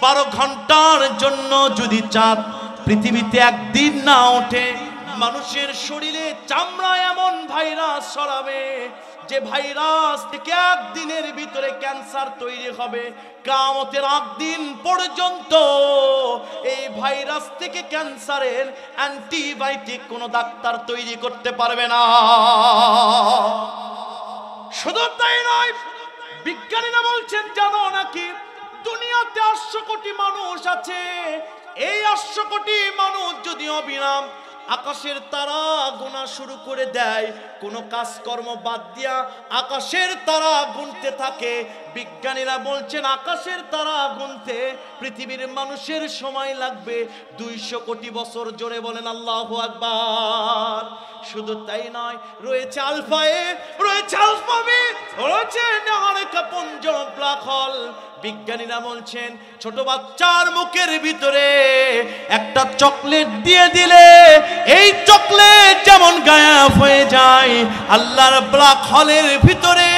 Speaker 1: 12 ঘন্টার জন্য যদি চাঁদ পৃথিবীতে একদিন না ওঠে, মানুষের শরীরে চামড়া এমন ভাইরাস ছড়াবে যে ভাইরাস থেকে একদিনের ভিতরে ক্যান্সার তৈরি হবে। কিয়ামতের আগ দিন পর্যন্ত এই ভাইরাস থেকে ক্যান্সারের অ্যান্টিবায়োটিক কোনো ডাক্তার তৈরি করতে পারবে না। শুধু তাই নয়, বিজ্ঞানীরা বলছেন জানো নাকি দুনিয়াতে 800 কোটি মানুষ আছে। এই 800 কোটি মানুষ যদি অবিরাম আকাশের তারা গোনা শুরু করে দেয়, কোনো কাজকর্ম বাদ দিয়া আকাশের তারা গুনতে থাকে, বিজ্ঞানীরা বলছেন আকাশের তারা গুনতে পৃথিবীর মানুষের সময় লাগবে 200 কোটি বছর। জোরে বলেন আল্লাহু আকবার। শুধু তাই নয়, রয়েছে আলফা এ, রয়েছে আলফা বি, রয়েছে নাহারেকাপুঞ্জ ব্ল্যাক হোল। বিজ্ঞানীরা বলছেন ছোট বাচ্চার মুখের ভিতরে একটা চকলেট দিয়ে দিলে এই চকলেট যেমন গায়েব হয়ে যায়, আল্লাহর ব্ল্যাক হোলের ভিতরে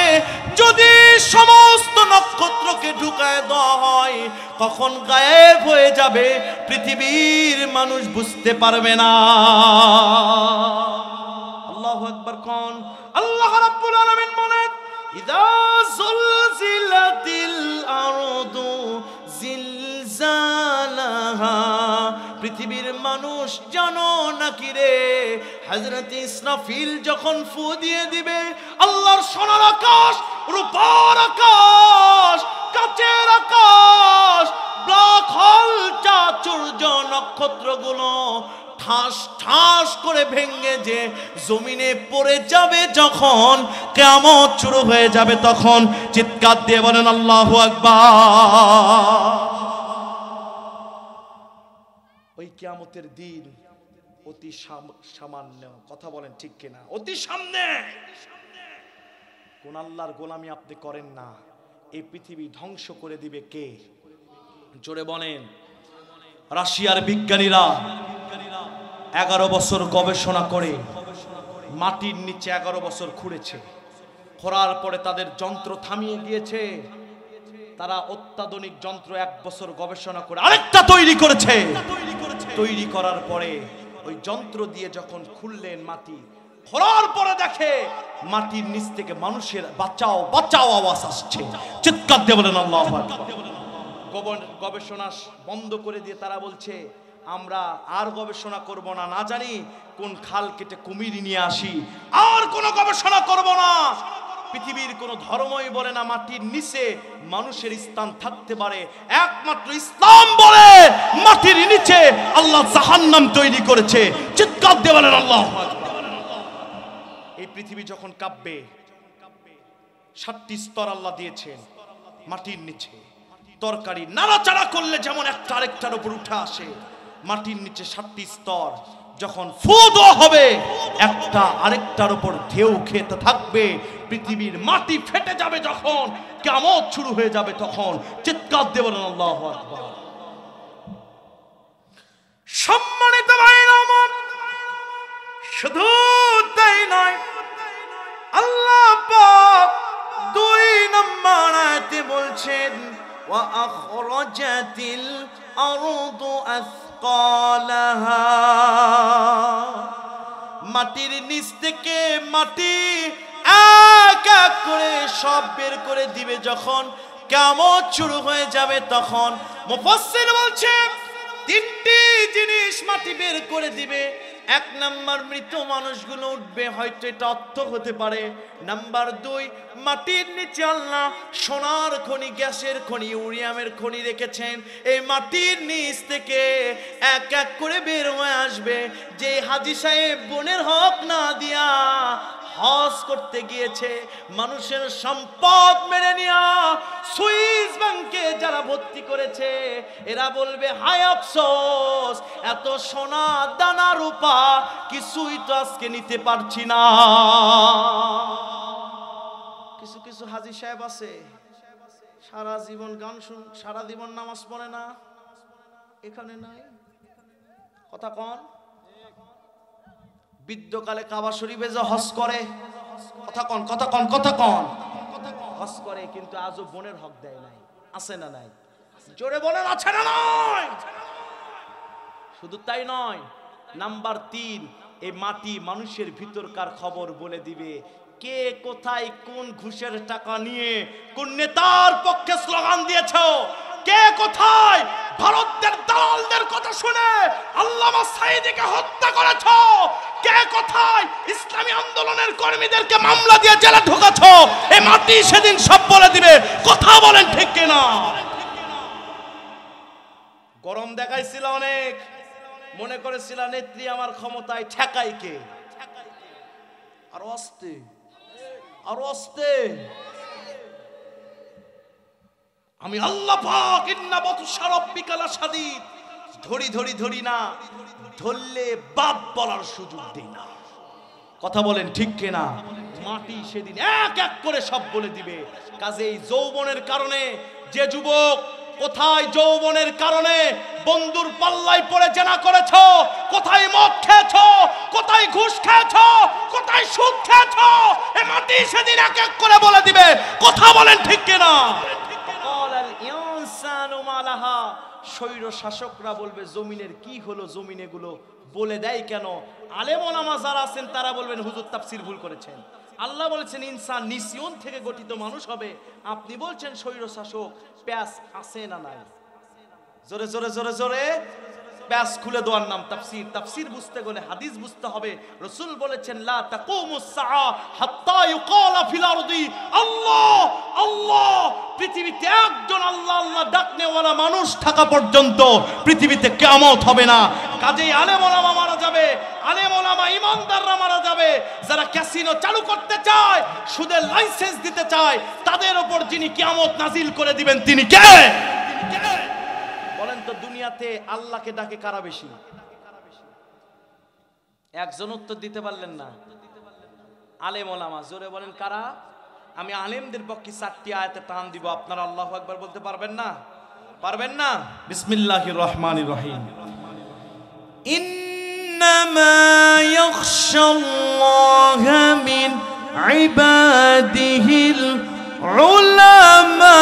Speaker 1: যদি সমস্ত নক্ষত্রকে ঢুকায় দেওয়া হয়, কখন গায়েব হয়ে যাবে পৃথিবীর মানুষ বুঝতে পারবে না। আল্লাহু আকবার। কোন আল্লাহ রাব্বুল আলামিন বলেন ইযা যুলজিলাতিল আরদু জিলজালাহা। পৃথিবীর মানুষ জানো নাকি রে, হযরত ইসরাফিল যখন ফু দিয়ে দিবে, আল্লাহর সোনার আকাশ, রূপার আকাশ, কাচের আকাশ, ব্ল্যাক হোল, চাঁদ-সূর্য, নক্ষত্রগুলো ঠাস ঠাস করে ভেঙে যে জমিনে পড়ে যাবে, যখন কিয়ামত শুরু হয়ে যাবে, তখন চিৎকার দিয়ে বলেন আল্লাহু আকবার। ওই কিয়ামতের দিন অতি সামান্য, কথা বলেন ঠিক কিনা, অতি সামনে। কোন আল্লাহর গোলামি আপনি করেন না, এই পৃথিবী ধ্বংস করে দিবে কে? জোরে বলেন। রাশিয়ার বিজ্ঞানীরা 11 বছর গবেষণা করে মাটির নিচে 11 বছর খুঁড়েছে। খোঁড়ার পরে তাদের যন্ত্র থামিয়ে গিয়েছে। তারা অত্যাধুনিক যন্ত্র 1 বছর গবেষণা করে আরেকটা তৈরি করেছে। তৈরি করার পরে ওই যন্ত্র দিয়ে যখন খুললেন মাটি, খোঁড়ার পরে দেখে মাটির নিচ থেকে মানুষের বাঁচাও বাঁচাও আওয়াজ আসছে। চিৎকার দিয়ে বলেন আল্লাহু আকবার। গবেষণা বন্ধ করে দিয়ে তারা বলছে আমরা আর গবেষণা করব না, না জানি কোন খাল কেটে কুমির নিয়ে আসি, আর কোনো গবেষণা করব না। পৃথিবীর কোন ধর্মই বলে না মাটির নিচে মানুষের স্থান থাকতে পারে, একমাত্র ইসলাম বলে মাটির নিচে আল্লাহ জাহান্নাম তৈরি করেছে। চিৎকার দিয়ে বলেন আল্লাহু আকবার। এই পৃথিবী যখন কাঁপবে, 7টি স্তর আল্লাহ দিয়েছেন মাটির নিচে। তরকারি নাড়াচাড়া করলে যেমন একটা আরেকটার উপর উঠে আসে, মাটির নিচে 7টি স্তর। যখন ফু দেওয়া হবে, একটা আরেকটার উপর ঢেউ খেতে থাকবে, পৃথিবীর মাটি ফেটে যাবে, যখন কিয়ামত শুরু হয়ে যাবে, তখন চিৎকার দিয়ে বলেন আল্লাহু আকবার। সম্মানিত ভাইরা আমার, শুধু তাই নয়, আল্লাহ পাক 2 নম্বর আয়াতে বলছেন وأخرجت الأرض أثقالها মাটির নিচ থেকে মাটি এক এক করে সব বের করে দিবে। যখন কিয়ামত শুরু হয়ে যাবে তখন মুফাসসির বলছে তিনটি জিনিস মাটি বের করে দিবে। এক নাম্বার, মৃত মানুষগুলো উঠবে, হয়তো এটা অর্থ হতে পারে। নাম্বার দুই, মাটির নিচে আল্লাহ সোনার খনি, গ্যাসের খনি, ইউরেনিয়ামের খনি রেখেছেন। এই মাটির নিচ থেকে এক এক করে বের হয়ে আসবে। যে হাজী সাহেব বোনের হক না দিয়া হজ করতে গিয়েছে, মানুষের সম্পদ মেরে নিয়া সুইস ব্যাংকে যারা ভর্তি করেছে, এরা বলবে হায় আফসোস, এত সোনা দানা রূপা কিছুই তো আজকে নিতে পারছি না। কিছু কিছু হাজী সাহেব আছে সারা জীবন গান শুন, সারা জীবন নামাজ পড়ে না, এখানে নাই কথা কন। বৃদ্ধকালে কাবা শরীফে যে হজ করে, কথা কন কথা কন কথা কন, হজ করে কিন্তু আজও বোনের হক দেয় নাই। আছে না নাই? জোরে বলেন আছে না নাই? শুধু তাই নয়, নাম্বার তিন, এই মাটি মানুষের ভিতরকার খবর বলে দিবে। কে কোথায় কোন ঘুষের টাকা নিয়ে কোন নেতার পক্ষে স্লোগান দিয়েছো, কে কোথায় ভারতের দালালদের কথা শুনে আল্লামা সাঈদীকে হত্যা করেছো, কে কোথায় ইসলামী আন্দোলনের কর্মীদেরকে মামলা দিয়ে জেলে ঢোকাছো, এই মাটি সেদিন সব বলে দিবে। কথা বলেন ঠিক কিনা? গরম দেখাইছিল অনেক, মনে করেছিল নেত্রী আমার ক্ষমতায় ঠেকাই কে, আরো আস্তে আরো আস্তে। আমি আল্লাহ পাক ইন্না বাতুশা রাব্বিকা লাশাদীদ, ধরি ধরি ধরি না, ধরলে বাপ বলার সুযোগ দেই না। কথা বলেন ঠিক কিনা? মাটি সেদিন এক এক করে সব বলে দিবে। কাজেই যৌবনের কারণে যে যুবক কোথায় যৌবনের কারণে বন্ধুর পাল্লায় পড়ে জেনা করেছো, কোথায় মদ খেয়েছো, কোথায় ঘুষ খেয়েছো, কোথায় সুদ খেয়েছো, এই মাটি সেদিন এক এক করে বলে দিবে। কথা বলেন ঠিক কিনা? স্বৈর শাসকরা বলবে জমিনের কি হলো, জমিন এগুলো বলে দেয় কেন? আলেম ওলামা যারা আছেন তারা বলবেন হুজুর তাফসীর ভুল করেছেন। আল্লাহ বলেছেন ইনসান নিসিয়ন থেকে গঠিত মানুষ হবে, আপনি বলছেন স্বৈর শাসক। প্যাস আছে না নাই? জোরে জোরে জোরে জোরে প্যাস খুলে দেওয়ার নাম তাফসীর। তাফসীর বুঝতে গেলে হাদিস বুঝতে হবে। রাসূল বলেছেন লা তাকুমুস সাআ হাত্তা ইউকালা ফিল আরদি আল্লাহ আল্লাহ। পৃথিবীতে একজন আল্লাহ আল্লাহ ডাকনেওয়ালা মানুষ থাকা পর্যন্ত পৃথিবীতে কিয়ামত হবে না। কাজেই আলেম ওলামা মারা যাবে, আলেম ওলামা ইমানদাররা মারা যাবে। যারা ক্যাসিনো চালু করতে চায়, সুদের লাইসেন্স দিতে চায়, তাদের উপর যিনি কিয়ামত নাজিল করে দিবেন তিনি কে? বলেন তো, দুনিয়াতে আল্লাহকে ডাকে কারা বেশি? একজন উত্তর দিতে পারলেন না। আলেম ওলামা। জোরে বলেন কারা? আমি আলেমদের পক্ষে 4টি আয়াতে টান দিব, আপনারা আল্লাহু আকবার বলতে পারবেন না? পারবেন না? বিসমিল্লাহির রহমানির রহিম। ইন্নামা ইয়াখশাল্লাহা মিন ইবাদিহিল উলামা।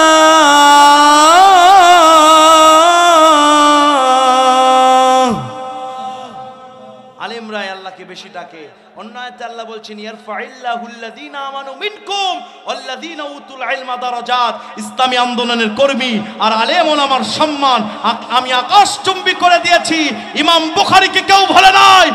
Speaker 1: আলেমরাই আল্লাহকে বেশি ডাকে। অন্য আয়াতে আল্লাহ বলছেন ইয়ারফাইল্লাহুল্লাযীনা আমানু মিনকুম ওয়াল্লাযীনা উতুল ইলমা দারাজাত। ইসলামী আন্দোলনের কর্মী আর আলেম ওলামার সম্মান আমি আকাশচুম্বী করে দিয়েছি। ইমাম বুখারীকে কেউ ভুলে নাই,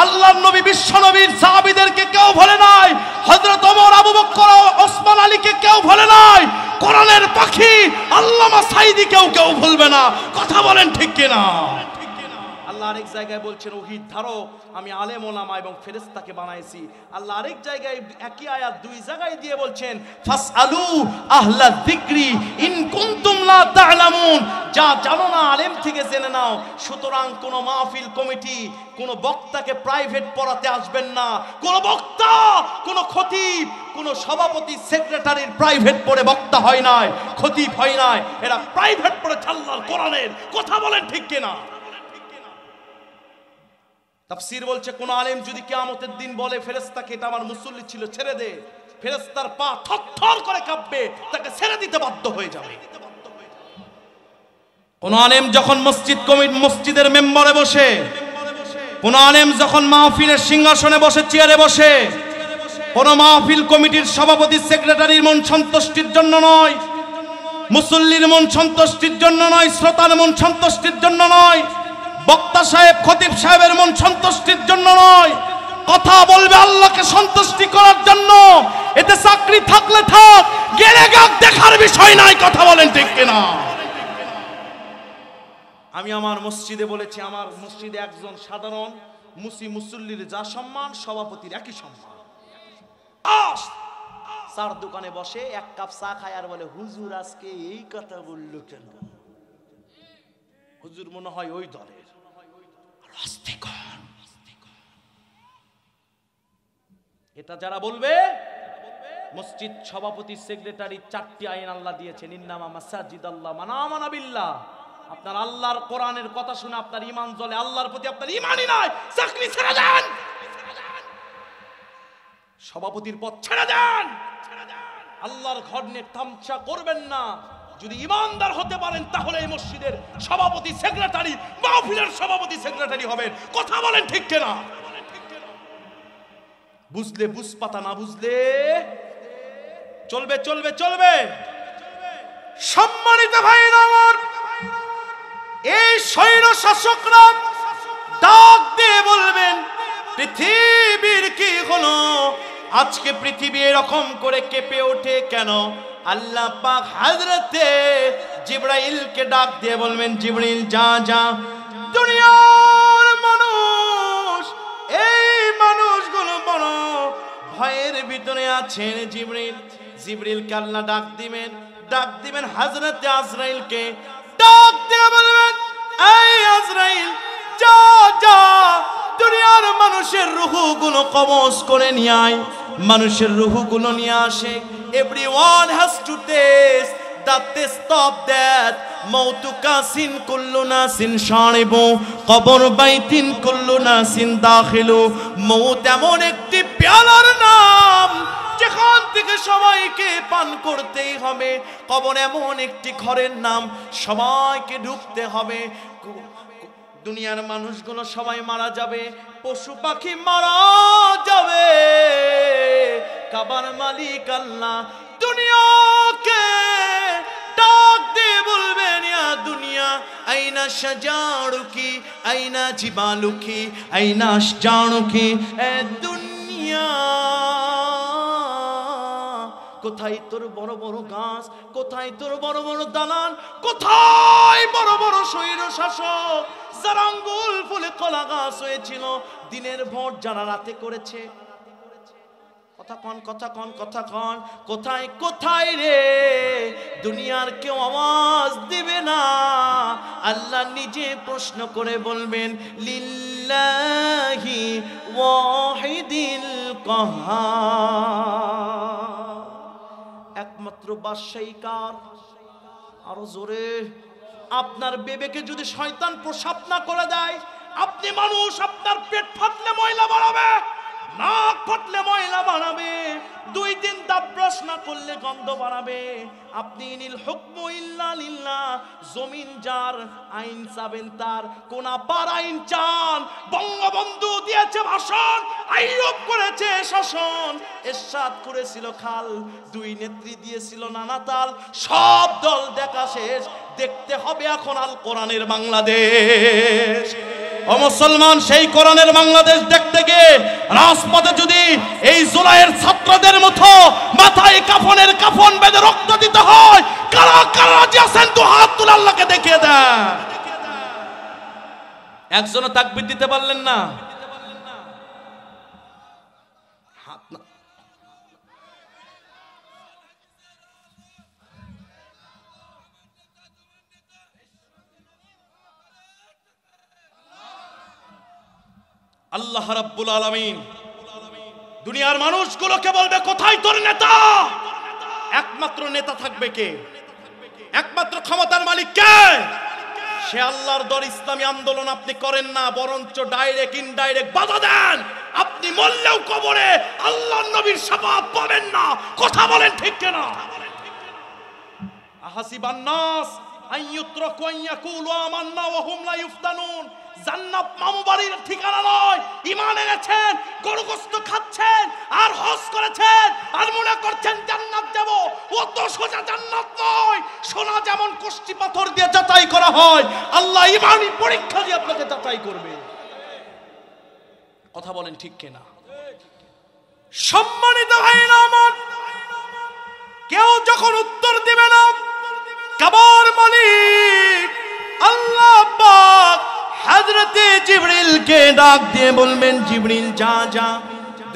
Speaker 1: আল্লাহর নবী বিশ্ব নবীর সাহাবীদেরকে কেউ ভুলে নাই, হযরত ওমর আবু বকর ওসমান আলীকে কেউ ভুলে নাই, কোরআনের পাখি আল্লামা সাঈদীকেও কেউ ভুলবে না। কথা বলেন ঠিক কিনা? আল্লাহ আরেক জায়গায় বলছেন ওহীর ধারক আমি আলেম ওলামা এবং ফেরেশতাকে বানাইছি। আল্লাহ আরেক জায়গায় একই আয়াত দুই জায়গায় দিয়ে বলছেন ফাসআলু আহলা যিকরি ইন কুনতুম লা তা'লামুন। যা জানো না আলেম থেকে জেনে নাও। সুতরাং কোন মাহফিল কমিটি কোন বক্তাকে প্রাইভেট পড়াতে আসবেন না। কোন বক্তা, কোন খতিব, কোন সভাপতি সেক্রেটারির প্রাইভেট পড়ে বক্তা হয় নাই, খতিব হয় নাই, এরা প্রাইভেট পড়ে আল্লাহর কোরআনের। কথা বলেন ঠিক কিনা? তাফসীর বলছে কোন আলেম যদি কিয়ামতের দিন বলে ফেরেশতাকে এটা আমার মুসল্লি ছিল ছেড়ে দে, ফেরেশতার পা থরথর করে কাঁপবে, তাকে ছেড়ে দিতে বাধ্য হয়ে যাবে। কোন আলেম যখন মসজিদের মেম্বারে বসে, কোন আলেম যখন মাহফিলের সিংহাসনে বসে, চেয়ারে বসে, কোন মাহফিল কমিটির সভাপতি সেক্রেটারির মন সন্তুষ্টির জন্য নয়, মুসল্লির মন সন্তুষ্টির জন্য নয়, শ্রোতার মন সন্তুষ্টির জন্য নয়, বক্তা সাহেব খতিব সাহেবের মন সন্তুষ্টির জন্য নয়, কথা বলবে আল্লাহকে সন্তুষ্টি করার জন্য। এতে চাকরি থাকলে থাক, গেলে গাক দেখার বিষয় নাই। কথা বলেন ঠিক কিনা? আমি আমার মসজিদে বলেছি, আমার মসজিদে একজন সাধারণ মুসল্লির যা সম্মান, সভাপতির একই সম্মান। চার দোকানে বসে এক কাপ চা খায় আর বলে, হুজুর আজকে এই কথা বললো কেন? হুজুর মনে হয় ওই দলের। এটা যারা বলবে, মসজিদ সভাপতি সেক্রেটারি 4টি আইন আল্লাহ দিয়েছেন। ইন্নামা মাসাজিদাল্লাহ মান আমানা বিল্লাহ। আপনার আল্লাহর কোরআনের কথা শুনে আপনার ঈমান জ্বলে, আল্লাহর প্রতি আপনার ঈমানই নাই, চাকরি ছেড়ে দেন, সভাপতির পদ ছেড়ে দেন, আল্লাহর ঘর নিয়ে তামসা করবেন না। যদি ঈমানদার হতে পারেন তাহলে এই মসজিদের সভাপতি সেক্রেটারি, মাহফিলের সভাপতি সেক্রেটারি হবেন। কথা বলেন ঠিক কিনা? বুঝলে বুঝপাতা, না বুঝলে চলবে চলবে চলবে। সম্মানিত ভাইরা আমার, এই স্বৈর শাসকরা ডাক দিয়ে বলবেন, পৃথিবীর কি হলো? আজকে পৃথিবী এরকম করে কেঁপে ওঠে কেন? আল্লাহ পাক হযরতে জিবরাইলকে ডাক দিয়ে বলবেন, জিবরিল যা যা, দুনিয়ার মানুষ, এই মানুষগুলো বড় ভয়ের ভিতরে আছেন। জিবরিলকে আল্লাহ ডাক দিবেন হযরতে আজরাইলকে ডাক দিয়ে বলবেন, এই আজরাইল যা যা, দুনিয়ার মানুষের রূহগুলো কবজ করে নিয়ে আয়, মানুষের রূহগুলো নিয়ে আসে। Everyone has to taste the taste of death. মৌতুকা সিন কুল্লু নাসিন শারিবু, কবর বাইতিন কুল্লু নাসিন দাখিলু। মৌত এমন একটি পেয়ালার নাম যেখান থেকে সবাইকে পান করতেই হবে। কবর এমন একটি ঘরের নাম, সবাইকে ঢুকতে হবে। দুনিয়ার মানুষগুলো সবাই মারা যাবে, পশু পাখি মারা যাবে, কাবার মালিক আল্লাহ দুনিয়াকে ডাক দিয়ে বলবেন, ইয়া দুনিয়া আইনা শাজারুকি, আইনা জিবালুকি, আইনা আশজারুকি। এ দুনিয়া, কোথায় তোর বড় বড় গাছ, কোথায় তোর বড় বড় দালান, কোথায় বড় বড় স্বৈর শাসক যারা আঙ্গুল ফুলে কলা গাছ হয়েছিল, দিনের ভোট যারা রাতে করেছে? কথা কন, কথা কন, কথা কন, কোথায় কোথায় রে? দুনিয়ার কেউ আওয়াজ দিবে না। আল্লাহ নিজে প্রশ্ন করে বলবেন, লিল্লাহি ওয়াহিদিল কাহ্হার। একমাত্র বাদশাহী কার? আরো জোরে। আপনার বিবেকে যদি শয়তান প্রসাব না করে দেয়, আপনি মানুষ, আপনার পেট ফাটলে ময়লা বাড়াবে, নাক ফাটলে ময়লা বাড়াবে, 2 দিন দাঁত ব্রাশ না করলে গন্ধ বাড়াবে। আপনি নিল হুকমু ইল্লা লিল্লাহ, জমিন যার, আইন চাবেন তার। কোন আপার আইন চান? বঙ্গবন্ধু দিয়েছে ভাষণ, আইয়ুব করেছে শাসন, এরশাদ করেছিল খাল, 2 নেত্রী দিয়েছিল নানা তাল। সব দল দেখা শেষ, দেখতে হবে এখন আল কোরআনের বাংলাদেশ। ও মুসলমান, সেই কোরআনের বাংলাদেশ দেখতে গিয়ে রাজপথে যদি এই জুলাইয়ের ছাত্রদের মতো মাথায় কাফনের কাফন বেঁধে রক্ত দিতে হয়, কারা কারা রাজি আছেন? 2 হাত তুলে আল্লাহকে দেখিয়ে দেন। একজনও তাকবীর দিতে পারলেন না? হাত না। আল্লাহ রাব্বুল আলামিন দুনিয়ার মানুষগুলোকে বলবে, কোথায় তোর নেতা? একমাত্র নেতা থাকবে কে? একমাত্র ক্ষমতার মালিক কে? সে আল্লাহর দর ইসলামী আন্দোলন আপনি করেন না, বরঞ্চ ডাইরেক্ট ইনডাইরেক্ট বাধা দেন। আপনি মরলেও কবরে আল্লাহর নবীর শাফাআত পাবেন না। কথা বলেন ঠিক কিনা? আহাসিবান নাস আইয়ুতরাকু আইয়াকুলু আমান্না ওয়া হুম লা ইফতানুন। জান্নাত মামু বাড়ির ঠিকানা নয়। ঈমান এনেছেন, গরু গোশত খাচ্ছেন আর হজ করেছেন আর মনে করছেন জান্নাত যাব, অত সোজা জান্নাত নয়। সোনা যেমন কষ্টি পাথর দিয়ে যাচাই করা হয়, আল্লাহ ঈমানি পরীক্ষা দিয়ে আপনাকে যাচাই করবে। কথা বলেন ঠিক কিনা? সম্মানিত ভাইরা আমার, কেউ যখন উত্তর দিবে না, কাবার মালিক আল্লাহ পাক হযরতে জিবরিলকে ডাক দিয়ে বলবেন, জিবরিল যা যা।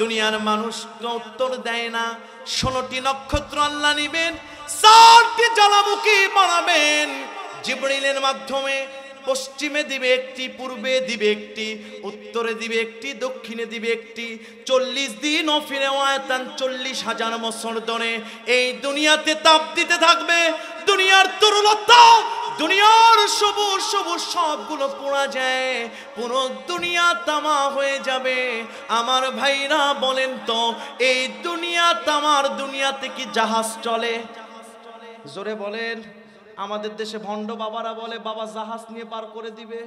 Speaker 1: দুনিয়ার মানুষ উত্তর দেয় না। 16টি নক্ষত্র আল্লাহ নিবেন, 4টি জ্বালামুখী বানাবেন জিবরিলের মাধ্যমে। পশ্চিমে দিবে একটি, পূর্বে দিবে একটি, উত্তরে দিবে একটি, দক্ষিণে দিবে একটি। 40 দিন ও ফিরে ওয়াতান 40,000 বছর ধরে এই দুনিয়াতে তাপ দিতে থাকবে। দুনিয়ার তরুলতা, দুনিয়ার সবুজ সবুজ সবগুলো পোড়া যায়, পুরো দুনিয়া তামা হয়ে যাবে। আমার ভাইরা বলেন তো, এই দুনিয়া তামার দুনিয়াতে কি জাহাজ চলে? জোরে বলেন। আমাদের দেশে ভণ্ড বাবারা বলে বাবা জাহাজ নিয়ে পার করে দিবে।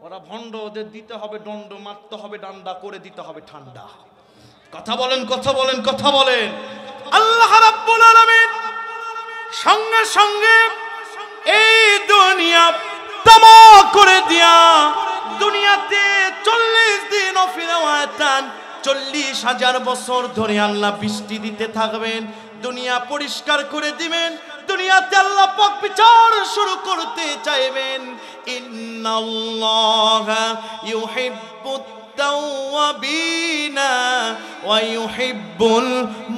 Speaker 1: ওরা ভণ্ড, ওদের দিতে হবে দণ্ড, মারতে হবে ডান্ডা, করে দিতে হবে ঠান্ডা। কথা বলেন, কথা বলেন, কথা বলেন। আল্লাহ রাব্বুল আলামিন সঙ্গে সঙ্গে এই দুনিয়া তামা করে দিয়া দুনিয়াতে 40 দিন ও ফিরে ওয়াতান 40,000 বছর ধরে আল্লাহ বৃষ্টি দিতে থাকবেন, দুনিয়া পরিষ্কার করে দিবেন। দুনিয়াতে আল্লাহ পাক বিচার শুরু করতে চাইবেন। ইন্নাল্লাহা ইউহিব্বুত তাওয়াবিনা ওয়া ইউহিব্বুল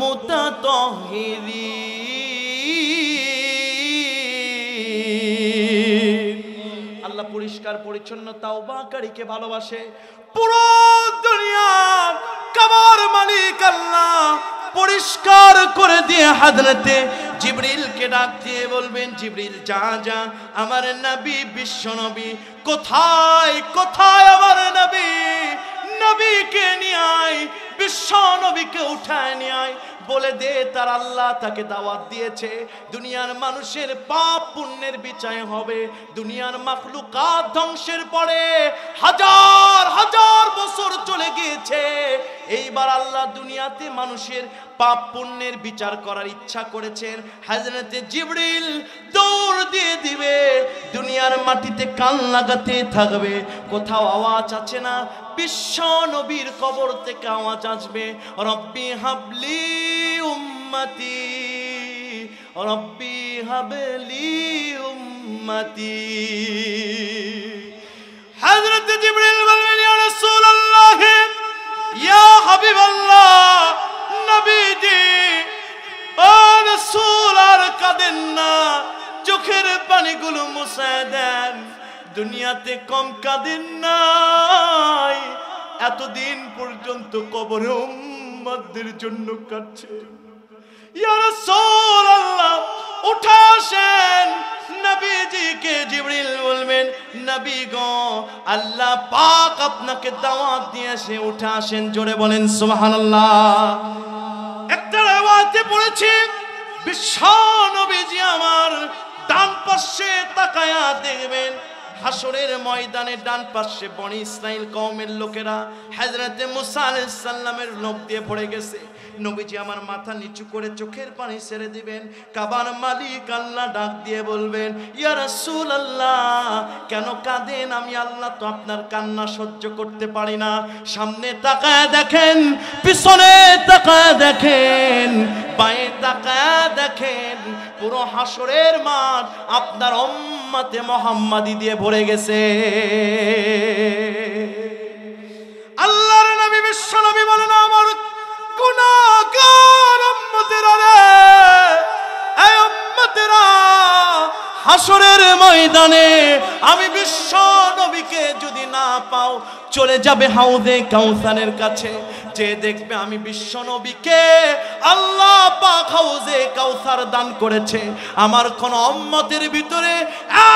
Speaker 1: মুতাতাহহিরিন। আল্লাহ পরিষ্কার পরিচ্ছন্ন তাওবাকারীকে ভালোবাসে। পুরো দুনিয়া কাবার মালিক আল্লাহ পরিষ্কার করে দিয়ে হযরতে জিবরিলকে ডাক দিয়ে বলবেন, জিবরিল যা যা, আমার নবী বিশ্ব নবী কোথায় কোথায় আমার নবী, নবীকে নিয়ে আয়, বিশ্ব নবীকে উঠায় নিয়ে আয়। বলে দে তার আল্লাহ তাকে দাওয়াত দিয়েছে, দুনিয়ার মানুষের পাপ পুণ্যের বিচার হবে। দুনিয়ার মাখলুকাত ধ্বংসের পরে হাজার হাজার বছর চলে গিয়েছে, এইবার আল্লাহ দুনিয়াতে মানুষের পাপ পুণ্যের বিচার করার ইচ্ছা করেছেন। হযরতে জিবরিল দৌড় দিয়ে দিবে, দুনিয়ার মাটিতে কান লাগাতে থাকবে, কোথাও আওয়াজ আছে না? বিশ্ব নবীর কবর থেকে আওয়াজ আসবে, রব্বি হাবলি উম্মতি, রব্বি হাবলি উম্মতি। হযরত জিবরিল বললেন, ইয়া রাসূলুল্লাহ, ইয়া হাবিবাল্লাহ, নবীজি ও রাসূল আর কাঁদেন না, চোখের পানিগুলো মুছে দেন, দুনিয়াতে কম কাঁদেন নাই, এতদিন পর্যন্ত কবরে উম্মতদের জন্য কাঁদছে। ইয়া রাসূলুল্লাহ উঠে আসেন। নবীজিকে জিবরিল বলবেন, নবী গো আল্লাহ পাক আপনাকে দাওয়াত দিয়েছে, উঠে আসেন। জোরে বলেন সুবহানাল্লাহ। একটা riwayate পড়েছি, বিশ্ব নবীজি আমার ডান পাশে তাকায়া দেখবেন, হাসরের ময়দানে ডান পাশে বনি ইসরাইল কওমের লোকেরা হযরতে মুসা আলাইহিস সালামের লোক দিয়ে ভরে গেছে। নবীজি আমার মাথা নিচু করে চোখের পানি ছেড়ে দিবেন। কাবার মালিক আল্লাহ ডাক দিয়ে বলবেন, ইয়া রাসূলুল্লাহ কেন কাঁদেন? আমি আল্লাহ তো আপনার কান্না সহ্য করতে পারি না। সামনে তাকায় দেখেন, পিছনে তাকায় দেখেন, বাঁয়ে তাকায় দেখেন, পুরো হাসরের মাঠ আপনার উম্মতে মুহাম্মাদি দিয়ে ভরে গেছে। আল্লাহর নবী বিশ্ব নবী বলেন, আমার গুনাহগার উম্মতেরা রে, এই উম্মতেরা হাসরের ময়দানে আমি বিশ্ব নবীকে যদি না পাও, চলে যাবে হাউজে কাউসারের কাছে, যে দেখবে আমি বিশ্ব নবীকে আল্লাহ পাক হাউজে কাউসার দান করেছে। আমার কোন উম্মতের ভিতরে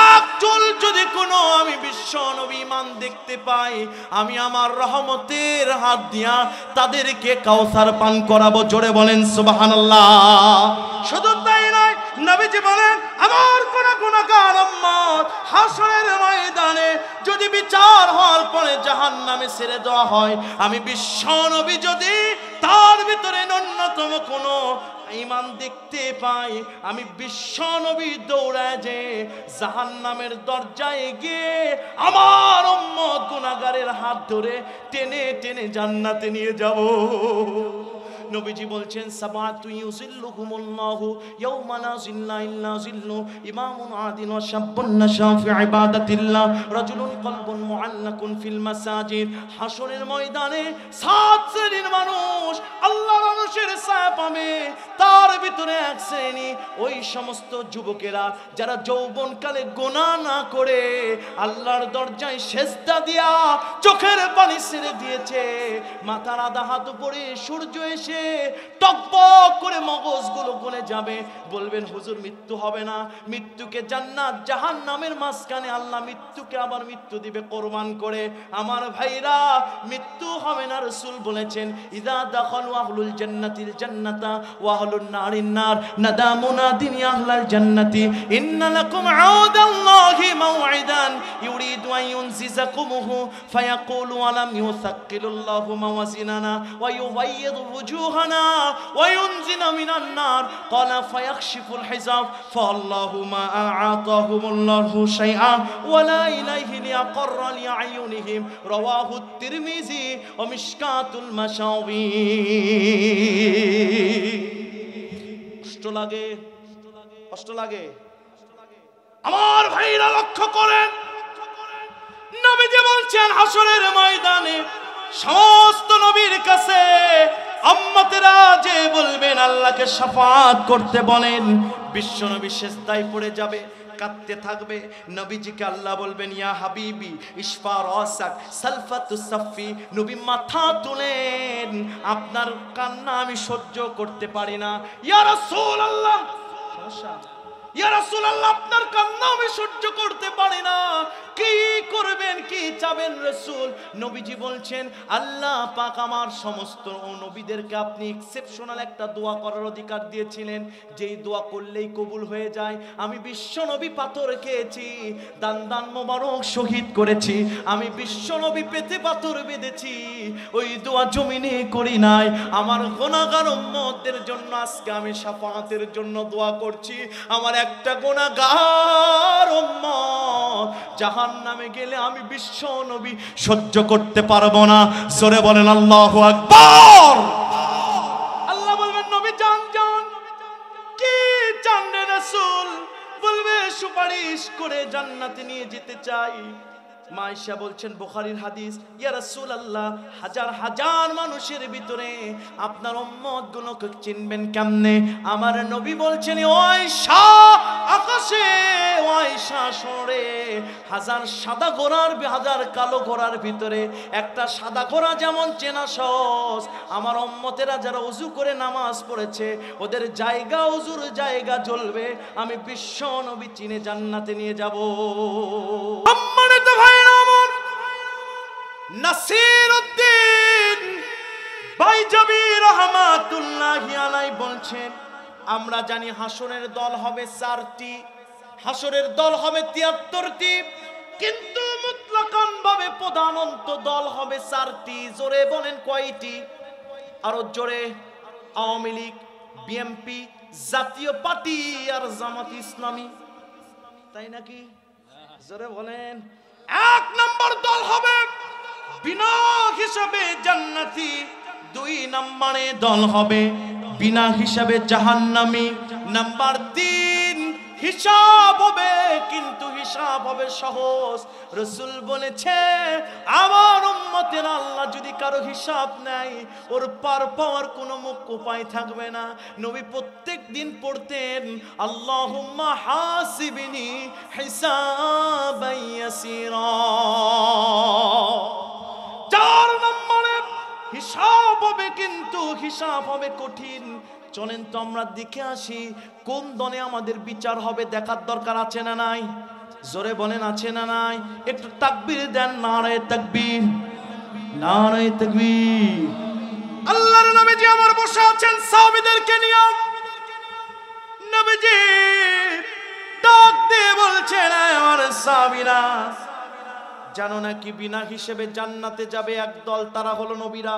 Speaker 1: এক চুল যদি কোনো আমি বিশ্ব নবী মান দেখতে পাই, আমি আমার রহমতের হাত দিয়া তাদেরকে কাউসার পান করাবো। জোরে বলেন সুবহানাল্লাহ। শুধু তাই নয়, নবীজি বলেন আমার কোন গুনাহগার উম্মত হাসরের ময়দানে যদি বিচার হওয়ার পরে জাহান্নামে ছেড়ে দেওয়া হয়, আমি বিশ্ব নবী যদি তার ভিতরে ন্যূনতম কোনো ঈমান দেখতে পাই, আমি বিশ্ব নবী দৌড়ায় যে জাহান্নামের দরজায় গিয়ে আমার উম্মত গুনাহগারের হাত ধরে টেনে টেনে জান্নাতে নিয়ে যাব। নবীজি বলছেন সাবাতু ইউজিল্লুহুমুল্লাহু ইয়াওমা লা জিল্লা ইল্লা জিল্লু ইমামুন আদিল ওয়া শাব্বুন নাশা ফি ইবাদাতিল্লাহ রাজুলুন কলবুন মুআল্লাকুন ফিল মাসাজিদ। হাসরের ময়দানে সাত শ্রেণীর মানুষ আল্লাহর আরশের ছায়া পাবে, তার ভিতরে এক শ্রেণী ওই সমস্ত যুবকেরা যারা যৌবনকালে গুনাহ না করে আল্লাহর দরজায় সেজদা দিয়া চোখের পানি ছেড়ে দিয়েছে, মাথার আধা হাত উপরে সূর্য এসে টকবক করে মগজগুলো গলে যাবে, বলবেন হুজুর মৃত্যু হবে না? মৃত্যুকে জান্নাত জাহান্নামের মাঝখানে আল্লাহ মৃত্যুকে আবার মৃত্যু দিবে কোরবান করে। আমার ভাইরা মৃত্যু হবে না, রাসূল বলেছেন ইযা দাখালু আহলুল জান্নাতিল জান্নাতা ওয়া আহলুন নারিন নার নাদা মুনাদিন ইয়া আহলাল জান্নাতি ইন্না লাকুম আউদাল্লাহি মাওঈদান ইউরিদু আন ইউনজিজাকুমহু ফায়াকুলু আলাম ইউসাক্কিলুল্লাহু মাওয়াজিনানা ওয়া ইউবাইয়িদু وجوهنا وينزل من النار قال فيكشف الحجاب فالله ما أعطاهم الله شيئا ولا إليه ليقر لأعينهم رواه الترمذي ومشكاة المشاوي। কষ্ট লাগে আমার ভাইরা, লক্ষ্য করেন নবীজি বলছেন হাসরের ময়দানে সমস্ত নবীর কাছে উম্মতেরা যে বলবেন আল্লাহকে শাফাআত করতে বলেন, বিশ্ব নবী সেজদায় পড়ে যাবে, কাঁদতে থাকবে। নবীজিকে আল্লাহ বলবেন ইয়া হাবিবি ইশফা রাসাক সালফাতুস সাফি, নবী মাথা তুলেন, আপনার কান্না আমি সহ্য করতে পারি না। ইয়া রাসূলুল্লাহ, সমস্যা ইয়া রাসূলুল্লাহ আপনার কান্না আমি সহ্য করতে পারি না, কি করবেন, কি চাবেন রাসূল? নবীজি বলছেন আল্লাহ পাক আমার সমস্ত নবীদেরকে আপনি এক্সেপশনাল একটা দোয়া করার অধিকার দিয়েছিলেন, যেই দোয়া করলেই কবুল হয়ে যায়। আমি বিশ্ব নবী পাথর খেয়েছি, দান দান মোবারক শহীদ করেছি, আমি বিশ্ব নবী পেতে পাথর বেঁধেছি, ওই দোয়া জমিনে করি নাই। আমার গুনাহগার উম্মতদের জন্য আজকে আমি শাফাআতের জন্য দোয়া করছি। আমার একটা গুনাহগার উম্মত জাহান্নামে গেলে আমি বিশ্ব নবী সহ্য করতে পারবো না। জোরে বলেন আল্লাহু আকবার। আল্লাহ বলবেন নবী জান জান, কি চান রে রাসূল? বলবে সুপারিশ করে জান্নাতে নিয়ে যেতে চাই। মা আয়েশা বলছেন বুখারীর হাদিস, ইয়া রাসূলুল্লাহ হাজার হাজার মানুষের ভিতরে আপনার উম্মত গুলোকে চিনবেন কেমনে? আমার নবী বলছেন ও আয়েশা, আকাশে ও আয়েশা শোনে, হাজার সাদা ঘোড়ার হাজার কালো ঘোড়ার ভিতরে একটা সাদা ঘোড়া যেমন চেনা সহজ, আমার উম্মতেরা যারা ওযু করে নামাজ পড়েছে ওদের জায়গা ওযুর জায়গা জ্বলবে, আমি বিশ্ব নবী চিনে জান্নাতে নিয়ে যাব। সম্মানিত ভাই নাসিরউদ্দিন বাইজাবি রাহমাতুল্লাহি আলাইহি বলছেন আমরা জানি হাসরের দল হবে 4টি, হাসরের দল হবে 73টি, কিন্তু মুতলাকান ভাবে প্রধানত দল হবে 4টি। জোরে বলেন কয়টি? আরো জোরে। আওয়ামী লীগ, বিএনপি, জাতীয় পার্টি আর জামাত ইসলামী, তাই নাকি? জোরে বলেন। 1 নম্বর দল হবে বিনা হিসাবে জান্নাতি, 2 নম্বরে দল হবে বিনা হিসাবে জাহান্নামী, নাম্বার 3 হিসাব হবে, কিন্তু হিসাব হবে সহজ। রাসূল বলেছে আমার উম্মতের আল্লাহ যদি কারো হিসাব নেয় ওর পার পাওয়ার কোনো উপায় থাকবে না। নবী প্রত্যেক দিন পড়তেন আল্লাহুম্মা হাসিবনি হিসাবান ইয়াসীরা। 4 নম্বরে হিসাব হবে, কিন্তু হিসাব হবে কঠিন। চলেন তো আমরা দেখে আসি কোন দলে আমাদের বিচার হবে, দেখার দরকার আছে না নাই? জোরে বলেন আছে না নাই? একটু তাকবীর দেন, নারায়ে তাকবীর, নারায়ে তাকবীর। আল্লাহর নবীজি আমার বসে আছেন সাহাবীদেরকে নিয়ে। নবীজি ডাক দিয়ে বলছেন, আমার সাহাবীরা জানো নাকি বিনা হিসেবে জান্নাতে যাবে একদল, তারা হলো নবীরা।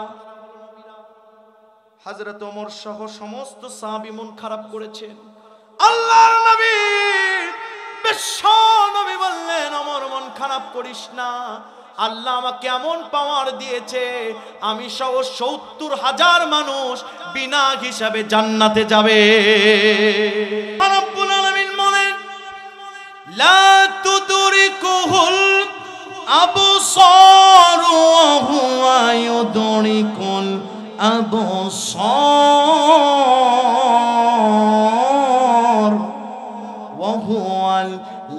Speaker 1: হযরত ওমর সহ সমস্ত সাহাবী মন খারাপ করেছেন। আল্লাহর নবী বিশ্ব নবী বললেন, ওমর মন খারাপ করিস না, আল্লাহ আমাকে এমন পাওয়ার দিয়েছে, আমি সহ ৭০,০০০ মানুষ বিনা হিসাবে জান্নাতে যাবে। রব্বুল আলামিন বলেন, লা তুদরিকুহুল আবসার ওয়া হুয়া ইউদরিকুল আবসার ওয়া হুয়াল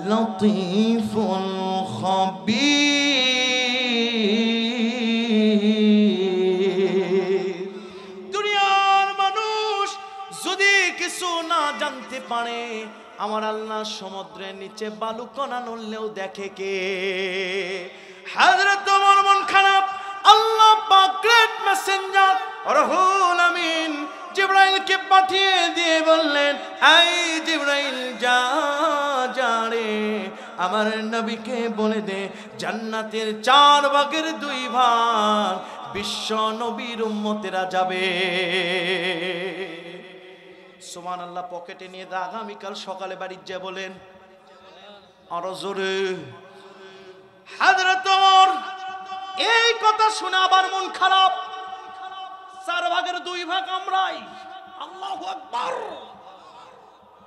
Speaker 1: লতীফুল খাবীর। দুনিয়ার মানুষ যদি কিছু না জানতে পারে, আমার আল্লাহ সমুদ্রের নিচে বালুকণা নড়লেও দেখে কে। হযরত ওমর মন খারাপ। আল্লাহ পাক গ্রেট মেসেঞ্জার রুহুল আমিন জিবরাইলকে পাঠিয়ে দিয়ে বললেন, এই জিবরাইল যা যা রে, আমার নবীকে বলে দে জান্নাতের 4 ভাগের 2 ভাগ বিশ্ব নবীর উম্মতেরা যাবে। সুবহানাল্লাহ। পকেটে নিয়ে আগামীকাল সকালে বাড়ি যা বলেন আরো জোরে। হযরত ওমর এই কথা শুনে আবার মন খারাপ। 4 ভাগের 2 ভাগ আমরাই। আল্লাহু আকবার।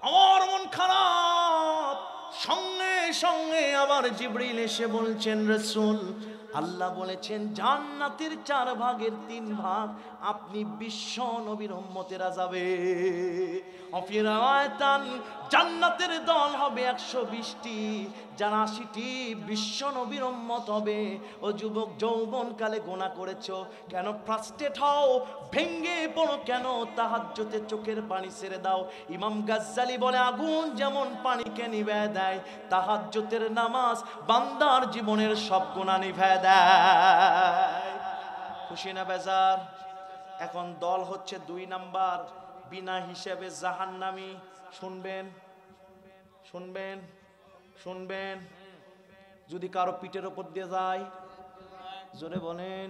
Speaker 1: আমার মন খারাপ। সঙ্গে সঙ্গে আবার জিবরিল এসে বলছেন, রাসূল আল্লাহ বলেছেন জান্নাতের 4 ভাগের 3 ভাগ আপনি বিশ্ব নবীর উম্মতেরা যাবে। অফিরায়াতান জান্নাতের দল হবে 120টি, যার 80টি বিশ্ব নবীর উম্মত হবে। ও যুবক, যৌবনকালে গুনাহ করেছো কেন? ফ্রাস্ট্রেট হও, ভেঙ্গে পড়ো কেন? তাহাজ্জুদে চোখের পানি ছেড়ে দাও। ইমাম গাজ্জালি বলে, আগুন যেমন পানিকে নিভায় দেয়, তাহাজ্জুদের নামাজ বান্দার জীবনের সব গুনাহ নিভায় দেয়। খুশি না বেজার? এখন দল হচ্ছে 2 নাম্বার, বিনা হিসেবে জাহান্নামী। শুনবেন শুনবেন শুনবেন। যদি কারো পিঠের উপর দিয়ে যায়, জোরে বলেন,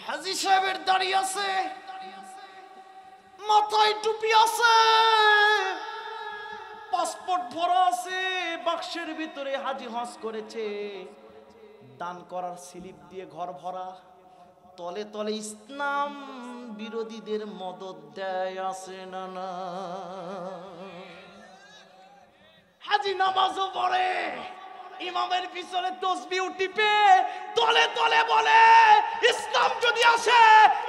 Speaker 1: হাজী সাহেবের দাড়ি আছে, মাথায় টুপি আছে, পাসপোর্ট ভরা আছে, বাক্সের ভিতরে হাজী হজ করেছে, দান করার স্লিপ দিয়ে ঘর ভরা, তলে তলে ইসলাম বিরোধীদের মদদ দেয়, আছে না না? হাজী নামাজও পড়ে, ইমামের পিছনে তাসবিহ টিপে, তলে তলে বলে ইসলাম যদি আসে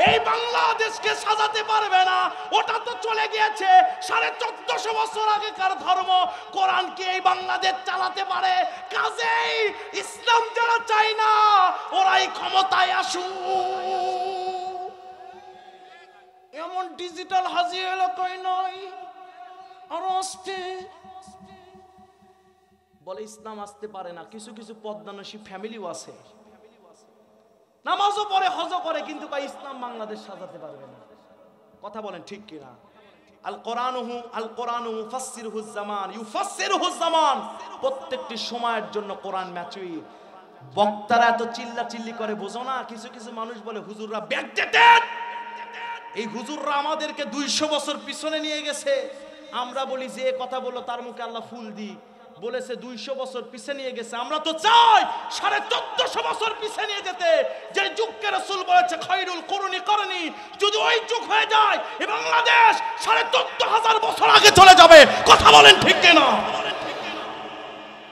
Speaker 1: এই বাংলাদেশকে সাজাতে পারবে না, ওটা তো চলে গিয়েছে। 1450 বছর আগেকার ধর্ম, কোরআন কি এই বাংলাদেশ চালাতে পারে? কাজেই ইসলাম যারা চায় না ওরাই ক্ষমতায় আসুক। এমন ডিজিটাল হাজি এলাকাই নয়, আরো আসতে বলে ইসলাম আসতে পারে না। কিছু কিছু পদ্মানসী ফ্যামিলিও আছে, নামাজও পড়ে, হজও করে, কিন্তু ইসলাম বাংলাদেশ সাজাতে পারবে না। কথা বলেন ঠিক কিনা? আল কোরআনু মুফাসসিরুহুজ জামান ইউফাসসিরুহুজ জামান। প্রত্যেকটি সময়ের জন্য কোরআন ম্যাচুইর। বক্তারা এত চিল্লা চিল্লি করে, বোঝো না? কিছু কিছু মানুষ বলে হুজুররা ব্যাকডেটেড। এই হুজুররা আমাদেরকে 200 বছর পিছনে নিয়ে গেছে। আমরা বলি যে কথা বললো তার মুখে আল্লাহ ফুল দি, বলেছে 200 বছর পিছে নিয়ে গেছে। আমরা তো চাই 1450 বছর পিছে নিয়ে যেতে। যে যুগকে রাসূল বলেছে খায়রুল কুরুনি করনি, যদি ওই যুগ হয়ে যায় এই বাংলাদেশ 14,500 বছর আগে চলে যাবে। কথা বলেন ঠিক কিনা?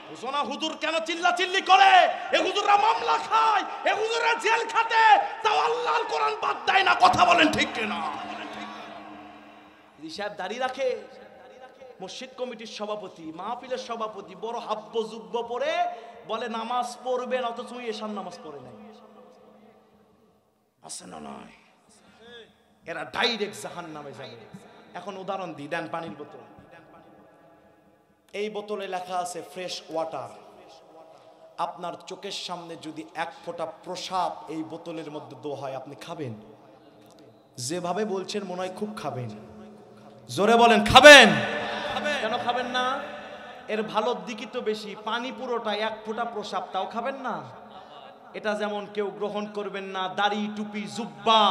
Speaker 1: বুঝো না হুজুর কেন চিল্লা চিল্লি করে? এই হুজুররা মামলা খায়, এই হুজুররা জেল খাটে, তাও আল্লাহর কোরআন বাদ দেয় না। কথা বলেন ঠিক কিনা? সাহেব দাঁড়িয়ে রাখে, মসজিদ কমিটির সভাপতি, মাহফিলের সভাপতি, বড় হাব্য যুব্য পরে বলে নামাজ পড়বেন, অথচ এশার নামাজ পড়ে নাই। আছে না নয়? এরা ডাইরেক্ট জাহান্নামে যাবে। এখন উদাহরণ দিই, দেন পানির বোতল। এই বোতলে লেখা আছে ফ্রেশ ওয়াটার। আপনার চোখের সামনে যদি 1 ফোঁটা প্রসাব এই বোতলের মধ্যে দেওয়া হয়, আপনি খাবেন? যেভাবে বলছেন মনে হয় খুব খাবেন। জোরে বলেন খাবেন? কেন খাবেন না? এর ভালোর দিকই তো বেশি। পানি পুরোটা, এক ফোঁটা প্রসাব তাও খাবেন না। এটা যেমন কেউ গ্রহণ করবেন না। দাড়ি, টুপি, জুব্বা,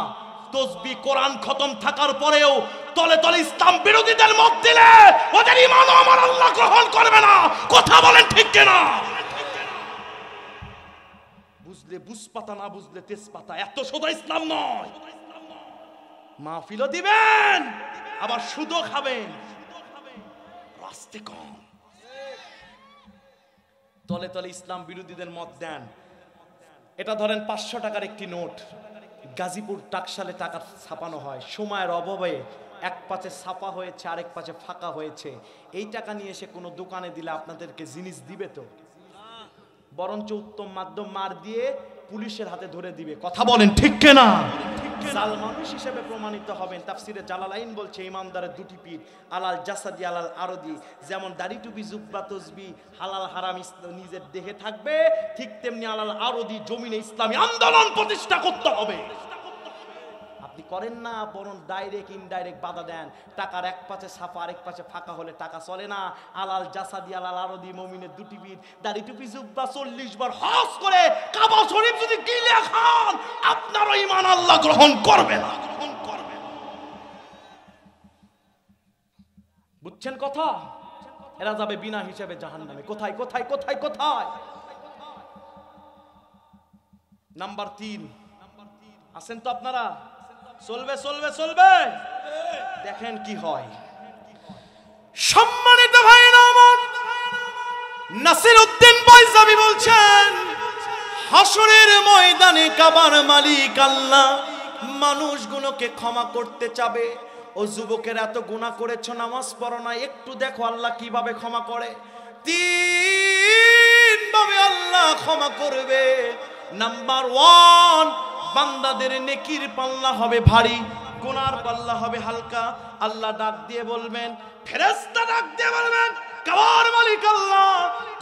Speaker 1: তসবি, কোরআন খতম থাকার পরেও তলে তলে ইসলাম বিরোধীদের মত দিলে ওদের ঈমানও আমার আল্লাহ গ্রহণ করবে না। কথা বলেন ঠিক কিনা? বুঝলে বুঝপাতা, না বুঝলে তেজপাতা। এত সোজা ইসলাম নয়। মাহফিলও দিবেন আবার সুদও খাবেন, রাস্তে কম। তলে তলে ইসলাম বিরোধীদের মত দেন। এটা ধরেন 500 টাকার একটি নোট, গাজীপুর টাকশালে টাকা ছাপানো হয়। সময়ের অভাবে এক পাশে ছাপা হয়েছে, আরেক পাশে ফাঁকা হয়েছে। এই টাকা নিয়ে এসে কোনো দোকানে দিলে আপনাদেরকে জিনিস দিবে তো? বরঞ্চ উত্তম মাধ্যম মার দিয়ে পুলিশের হাতে ধরে দিবে। কথা বলেন ঠিক কিনা? জাল মানুষ হিসেবে প্রমাণিত হবেন। তাফসিরে জালালাইন বলছে ইমানদারের দুটি পীর, আলাল জাসাদি আলাল আরদি। যেমন দাড়ি টুপি জুব্বা তসবি হালাল হারাম নিজের দেহে থাকবে, ঠিক তেমনি আলাল আরদি জমিনে ইসলামী আন্দোলন প্রতিষ্ঠা করতে হবে। আপনি করেন না, বরং ডাইরেক্ট ইনডাইরেক্ট বাধা দেন। টাকার এক পাশে ছাপা আরেক পাশে ফাঁকা হলে টাকা চলে না। আলাল জাসাদি আলাল আরদি, মুমিনের দুটি পীর, দাড়ি টুপি জুব্বা 40 বার হজ করে কাবা শরীফ যদি গিলে খান, আপনারও ঈমান আল্লাহ গ্রহণ করবে না। বুঝছেন কথা? এরা যাবে বিনা হিসেবে জাহান্নামে। কোথায় কোথায় কোথায় কোথায়? নাম্বার 3 আছেন তো আপনারা? চলবে চলবে চলবে, দেখেন কি হয়। সম্মানিত ভাইরা আমার, নাসির উদ্দিন বাইজাবি বলছেন হাসরের ময়দানে কাবার মালিক আল্লাহ মানুষগুলোকে ক্ষমা করতে চাবে। ও যুবকের এত গুনাহ করেছো, নামাজ পড়ো না, একটু দেখো আল্লাহ কিভাবে ক্ষমা করে। 3 ভাবে আল্লাহ ক্ষমা করবে। নাম্বার 1, বান্দাদের নেকির পাল্লা হবে ভারী, গুনার পাল্লা হবে হালকা। আল্লাহ ডাক দিয়ে বলবেন, ফেরেশতা ডাক দিয়ে বলবেন, কাবার মালিক আল্লাহ,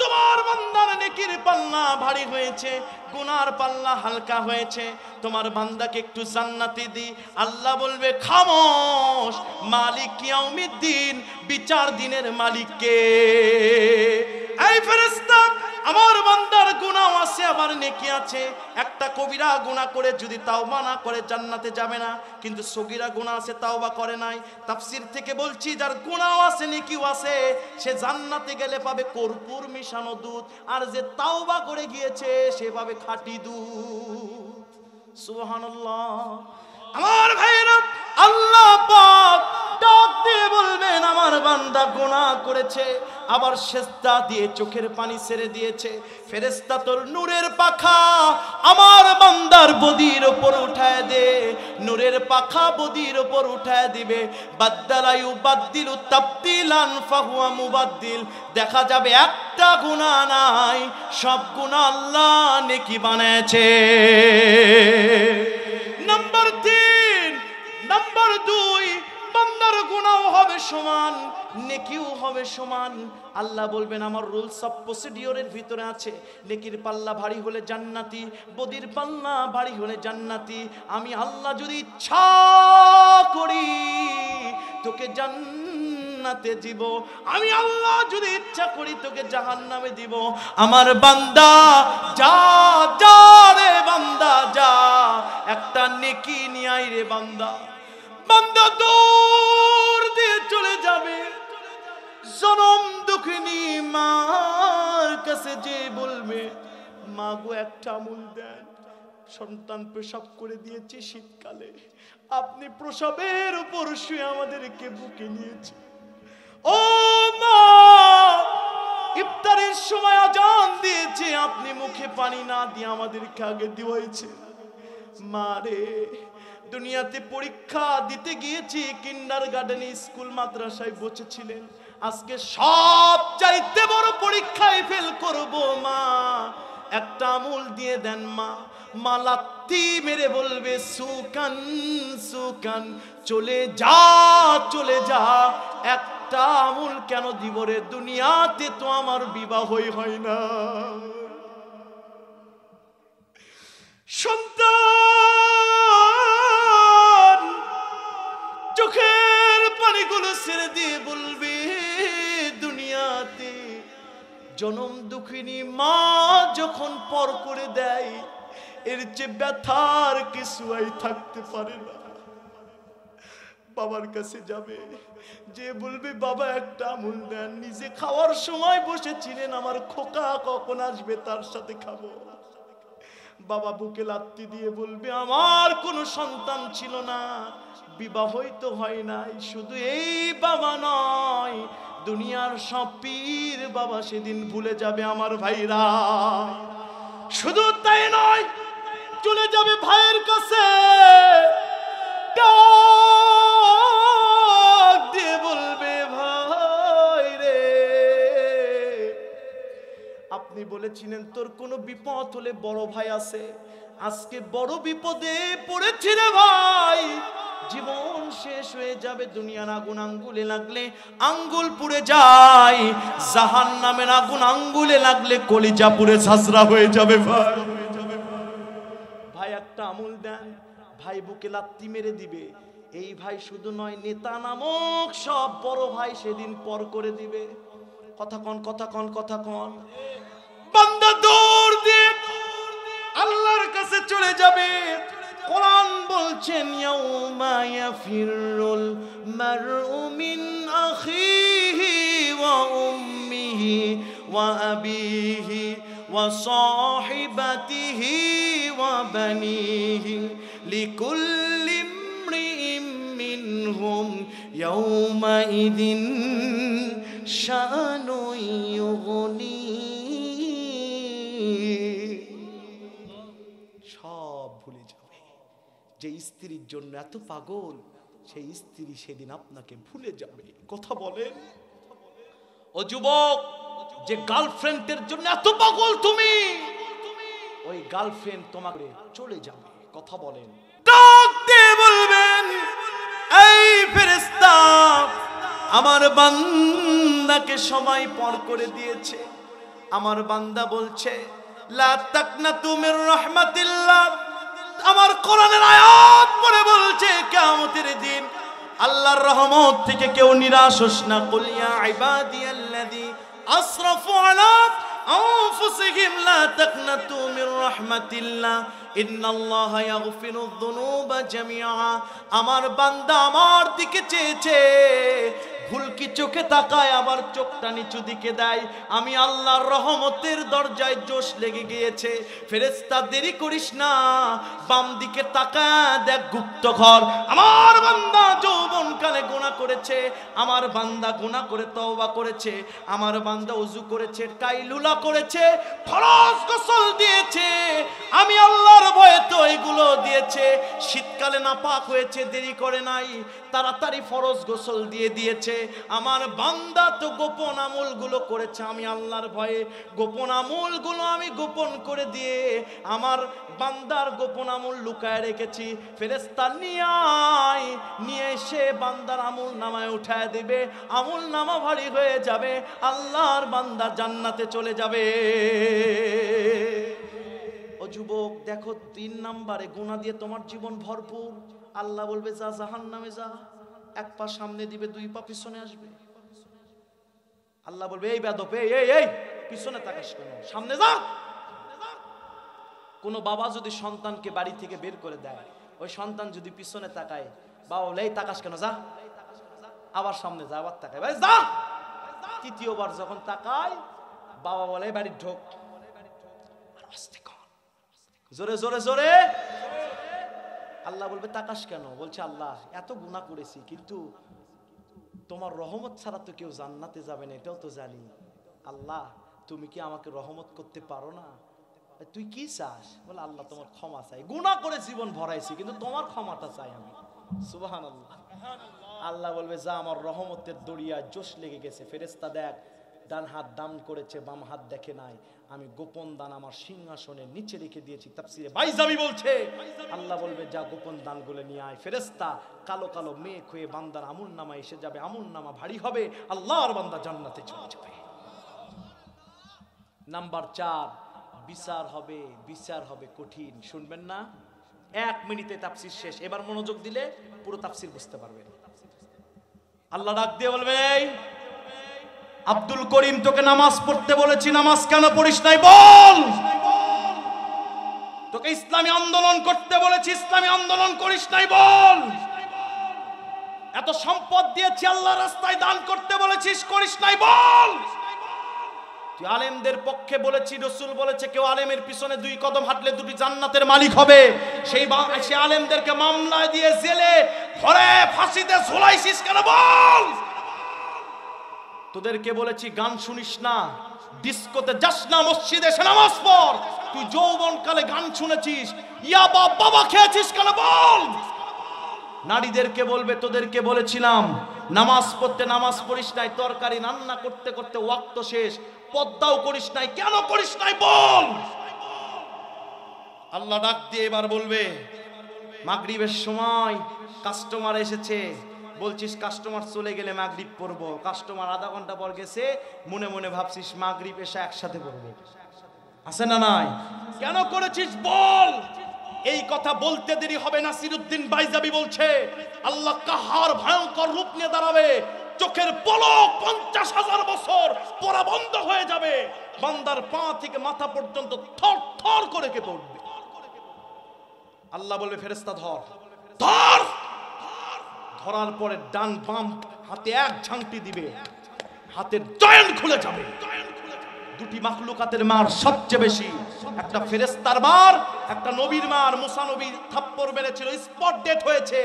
Speaker 1: তোমার বান্দার নেকির পাল্লা ভারী হয়েছে, গুনার পাল্লা হালকা হয়েছে, তোমার বান্দাকে একটু জান্নাতে দি। আল্লাহ বলবে, খামোশ, মালিক ইয়াউমিদ্দিন, বিচার দিনের মালিক কে? এই ফেরেশতা, আমার বান্দার গুনাহ আছে আবার নেকি আছে। একটা কবিরা গুনাহ করে যদি তাওবা না করে জান্নাতে যাবে না, কিন্তু সগীরা গুনাহ আছে তাওবা করে নাই। তাফসীর থেকে বলছি, যার গুনাহ আছে নেকিও আছে, সে জান্নাতে গেলে পাবে কর্পূর মিশানো দুধ, আর যে তাওবা করে গিয়েছে সে পাবে খাঁটি দুধ। সুবহানাল্লাহ। আমার ভাইরা, আল্লাহ পাক ডাক দিয়ে বলবেন, আমার বান্দা গুনাহ করেছে, আবার সেজদা দিয়ে চোখের পানি ছেড়ে দিয়েছে। ফেরেশতা তোর নূরের পাখা আমার বান্দার বদির উপর উঠায় দে। নূরের পাখা বদির উপর উঠায় দিবে। বাদদালায়ু বাদদিলু তাবদিলান ফাহুয়া মুবাদদিল। দেখা যাবে একটা গুনাহ নাই, সব গুনাহ আল্লাহ নেকি বানায়েছে। নাম্বার 3, নাম্বার 2, বান্দার গুনাহ হবে সমান, নেকিও হবে সমান। আল্লাহ বলবেন, আমার রুলস অফ প্রসিডিওরের ভিতরে আছে, নেকির পাল্লা ভারী হলে জান্নাতি, বদির পাল্লা ভারী হলে জান্নাতি। আমি আল্লাহ যদি ইচ্ছা করি তোকে জান্নাতে দিব, আমি আল্লাহ যদি ইচ্ছা করি তোকে জাহান্নামে দিব। আমার বান্দা যা যা রে বান্দা যা, একটা নেকি নিয়ে আয় রে বান্দা। বান্দা দূর দিয়ে চলে যাবে, জনম দুঃখিনী মার কাছে যে বলবে, মা গো একটা আমুল দেন, সন্তান প্রসব করে দিয়েছে শীতকালে, আপনি প্রসবের উপর শুয়ে আমাদেরকে বুকে নিয়েছে। ও মা, ইফতারের সময় আজান দিয়েছে, আপনি মুখে পানি না দিয়ে আমাদেরকে আগে দিয়েছে। মা রে, দুনিয়াতে পরীক্ষা দিতে গিয়েছি, কিন্ডারগার্টেনে স্কুল মাদ্রাসায় বসেছিলেন, আজকে সব চাইতে বড় পরীক্ষায় ফেল করব মা, একটা আমুল দিয়ে দেন মা। মা লাত্তি মেরে বলবে, সুকান সুকান, চলে যা চলে যা, একটা আমুল কেন দিব রে, দুনিয়াতে তো আমার বিবাহই হয় না। সন্তান চোখের পানিগুলো ছেড়ে দিয়ে বলবে, দুনিয়াতে জনম দুঃখিনী মা যখন পর করে দেয়, এর যে ব্যথার কিছু আর থাকতে পারে না। বাবার কাছে যাবে, যে বলবে বাবা একটা আমুল দেন। নিজে খাওয়ার সময় বসেছিলেন, আমার খোকা কখন আসবে তার সাথে খাবো। বাবা বুকে লাত্তি দিয়ে বলবে আমার কোনো সন্তান ছিল না, বিবাহই তো হয় নাই। শুধু এই বাবা নয়, দুনিয়ার সব পীর বাবা সেদিন ভুলে যাবে আমার ভাইরা। শুধু তাই নয়, চলে যাবে ভাইয়ের কাছে, ডাক দিয়ে বলবে ভাই রে, আপনি বলেছিলেন তোর কোনো বিপদ হলে বড় ভাই আছে, আজকে বড় বিপদে পড়েছি রে ভাই, জীবন শেষ হয়ে যাবে। দুনিয়ার আগুন আঙ্গুলে লাগলে আঙ্গুল পুড়ে যায়, জাহান্নামের আগুন আঙ্গুলে লাগলে কলিজা পুড়ে ঝাঁঝরা হয়ে যাবে। ভাই ভাই একটা আমুল দেন। ভাই বুকে লাত্তি মেরে দিবে। এই ভাই শুধু নয়, নেতা নামক সব বড় ভাই সেদিন পর করে দিবে। কথা কন, কথা কন, কথা কন। বান্দা দৌড় দিয়ে আল্লাহর কাছে চলে যাবে। কোরআন বলছেন ইয়াউমা ইয়াফিরুল মারউ মিন আখিহি ওয়া উম্মিহি ওয়া আবিহি ওয়া সাহিবাতিহি ওয়া বানিহি লিকুল্লি ইমরিইম মিনহুম ইয়াউমা ইদিন শানু ইউগনি। সব ভুলে যাবে। যে স্ত্রীর জন্য এত পাগল, সেই স্ত্রী সেদিন আপনাকে ভুলে যাবে। কথা বলেন ও যুবক, যে গার্লফ্রেন্ডের জন্য এত পাগল তুমি, ওই গার্লফ্রেন্ড তোমাকে চলে যাবে। কথা বলেন। ডাক দিয়ে বলবেন এই ফেরেশতা, আমার বান্দাকে সবাই পর করে দিয়েছে। আমার বান্দা বলছে লা তাকনাতু মির রাহমাতিল্লাহ। আমার কোরআনের আয়াত পড়ে বলছে কিয়ামতের দিন আল্লাহর রহমত থেকে কেউ নিরাশ হোস না। কুল ইয়া ইবাদিয়াল্লাযী আসরাফু আলা আনফুসিহিম লা তাকনাতু মির রাহমাতিল্লাহ ইন্নাল্লাহা ইয়াগফিরুয যুনুবা জামিআ। আমার বান্দা আমার দিকে চেয়েছে, ভুলকি চোখে তাকায়, আবার চোখটা নিচু দিকে দেয়। আমি আল্লাহর রহমতের দরজায় জোশ লেগে গিয়েছে। ফেরেশতা দেরি করিস না, বাম দিকে তাকায় দেখ গুপ্ত ঘর। আমার বান্দা যৌবনকালে গুনাহ করেছে, আমার বান্দা গুনাহ করে তওবা করেছে, আমার বান্দা ওযু করেছে, কাইলুলা করেছে, ফরজ গোসল দিয়েছে। আমি আল্লাহর ভয়ে তো এগুলো দিয়েছে। শীতকালে নাপাক হয়েছে, দেরি করে নাই, তাড়াতাড়ি ফরজ গোসল দিয়ে দিয়েছে। আমার বান্দা তো গোপন আমলগুলো করেছে, আমি আল্লাহর ভয়ে গোপন আমলগুলো আমি গোপন করে দিয়ে আমার বান্দার গোপন আমল লুকায় রেখেছি। ফেরেশতা নিয়ে এসে বান্দার আমল নামায় উঠায় দিবে। আমল নামা ভারী হয়ে যাবে, আল্লাহর বান্দা জান্নাতে চলে যাবে। ও যুবক দেখো, 3 নম্বরে গুনাহ দিয়ে তোমার জীবন ভরপুর। আল্লাহ বলবে যা জাহান্নামে যা। এক পা সামনে দিবে, 2 পা পিছনে আসবে। আল্লাহ বলবে এই বেদব, এই পিছনে তাকাস কেন, সামনে যা। কোন বাবা যদি সন্তানকে বাড়ি থেকে বের করে দেয়, ওই সন্তান যদি পিছনে তাকায়, বাবা বলে এই তাকাস কেন, যা। আবার সামনে যা, আবার তাকায়, ভাই যা। তৃতীয়বার যখন তাকায়, বাবা বলে বাড়ি ঢোক। জোরে জোরে জোরে। আল্লাহ বলবে তাকাস কেন? বলছে আল্লাহ এত গুনাহ করেছি, কিন্তু তোমার রহমত ছাড়া তো কেউ জান্নাতে যাবে না, এটাও তো জানি। আল্লাহ তুমি কি আমাকে রহমত করতে পারো না? তুই কি চাস? বলে আল্লাহ তোমার ক্ষমা চাই, গুনাহ করে জীবন ভরাইছি, কিন্তু তোমার ক্ষমাটা চাই আমি। সুবহানাল্লাহ। আল্লাহ বলবে যা, আমার রহমতের দরিয়ায় জোশ লেগে গেছে। ফেরেশতা দেখ, ডান হাত দান করেছে, বাম হাত দেখে নাই। আমি গোপন দান আমার সিংহাসনের নিচে রেখে দিয়েছি। তাফসীরে বাইজাবি বলছে আল্লাহ বলবে যা গোপন দানগুলো নিয়ে আয়। ফেরেশতা কালো কালো মেঘ হয়ে বান্দার আমলনামা এসে যাবে, আমলনামা ভারী হবে, আল্লাহর বান্দা জান্নাতে চলে যাবে। নাম্বার 4, বিচার হবে কঠিন। শুনবেন না, 1 মিনিটে তাফসীর শেষ। এবার মনোযোগ দিলে পুরো তাফসীর বুঝতে পারবেন। আল্লাহ ডাক দিয়ে বলবে আব্দুল করিম তোকে নামাজ পড়তে বলেছি, নামাজ কেন পড়িস নাই বল। তোকে ইসলামী আন্দোলন করতে বলেছি, ইসলামী আন্দোলন করিস নাই বল। এত সম্পদ দিয়েছি, আল্লাহর রাস্তায় দান করতে বলেছিস, করিস নাই বল। তুই আলেমদের পক্ষে বলেছি, রাসূল বলেছে কেউ আলেমের পিছনে 2 কদম হাঁটলে 2টি জান্নাতের মালিক হবে। সেই আলেমদেরকে মামলায় দিয়ে জেলে ধরে ফাঁসিতে ঝুলাইছিস কেন বল। তোদেরকে বলেছি গান শুনিস না, ডিস্কোতে যাস না, মসজিদে এসে নামাজ পড়। তুই যৌবনকালে গান শুনেছিস, ইয়াবা বাবা খেয়েছিস কেন বল। নারীদেরকে বলবে তোদেরকে বলেছিলাম নামাজ পড়তে, নামাজ পড়িস নাই, তরকারি রান্না করতে করতে ওয়াক্ত শেষ, পর্দাও করিস নাই, কেন করিস নাই বল। আল্লাহ ডাক দিয়ে এবার বলবে মাগরিবের সময় কাস্টমার এসেছে, বলছিস কাস্টমার চলে গেলে মাগরিব পড়বো, কাস্টমার আধা ঘন্টা পর গেছে, মনে মনে ভাবছিস মাগরিব এসে একসাথে পড়বো। আছে না নাই? কেন করেছিস বল। এই কথা বলতে দেরি হবে না। নাসিরউদ্দিন বাইজাবি বলছে আল্লাহ কাহার ভয়ঙ্কর রূপ নিয়ে দাঁড়াবে, চোখের পলক 50,000 বছর পড়া বন্ধ হয়ে যাবে, বান্দার পা থেকে মাথা পর্যন্ত থর থর করে কেঁপে উঠবে। আল্লাহ বলবে ফেরেশতা ধর, ধর। ধরার পরে ডান বাম হাতে এক ঝাঁটি দিবে, হাতের জয়েন্ট খুলে যাবে। 2টি মাখলুকাতের মার সবচেয়ে বেশি, একটা ফেরেশতার মার, একটা নবীর মার। মুসা নবী থাপ্পড় মেরেছিল, স্পট ডেথ হয়েছে।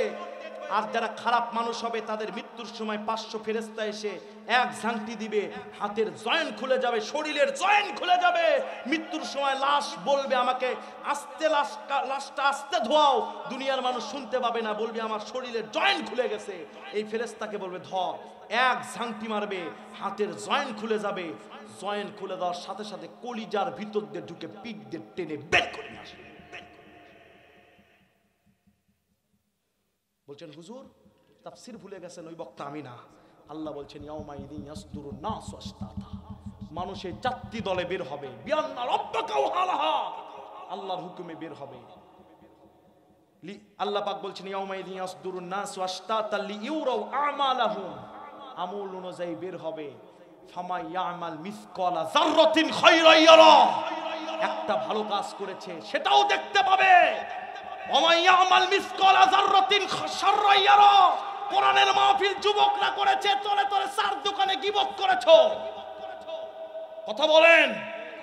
Speaker 1: আর যারা খারাপ মানুষ হবে তাদের মৃত্যুর সময় 500 ফেরেশতা এসে এক ঝাঁটি দিবে, হাতের জয়েন্ট খুলে যাবে, শরীরের জয়েন্ট খুলে যাবে। মৃত্যুর সময় লাশ বলবে আমাকে আস্তে, লাশটা আস্তে ধোয়াও। দুনিয়ার মানুষ শুনতে পাবে না, বলবে আমার শরীরের জয়েন্ট খুলে গেছে। এই ফেরেশতাকে বলবে ধর, এক ঝাঁটি মারবে, হাতের জয়েন্ট খুলে যাবে। জয়েন্ট খুলে দেওয়ার সাথে সাথে কলিজার ভিতর দিয়ে ঢুকে পিঠ দিয়ে টেনে বের করে নিয়ে আসবে। বলছেন হুজুর তাফসীর ভুলে গেছেন, ওই বক্তা আমি না। আল্লাহ বলছেন ইয়াউমাইদিন ইয়াসদুরুন নাসু আশতাতা, মানুষের 4টি দলে বের হবে। বিআন্না রাব্বাকা ওয়ালাহা, আল্লাহর হুকুমে বের হবে। আল্লাহ পাক বলছেন ইয়াউমাইদিন ইয়াসদুরুন নাসু আশতাতা লিইউরাউ আমালাহুম, আমল অনুযায়ী বের হবে। ফামা ইয়ামাল মিসকালা যাররাতিন খায়রান ইয়ারা, একটা ভালো কাজ করেছে সেটাও দেখতে পাবে। ওয়া ইয়ামাল মিসকালা যাররাতিন শাররান ইয়ারা, কোরআনের মাহফিল যুবকরা করেছে, চলে চলে 4 দোকানে গীবত করেছো, কথা বলেন।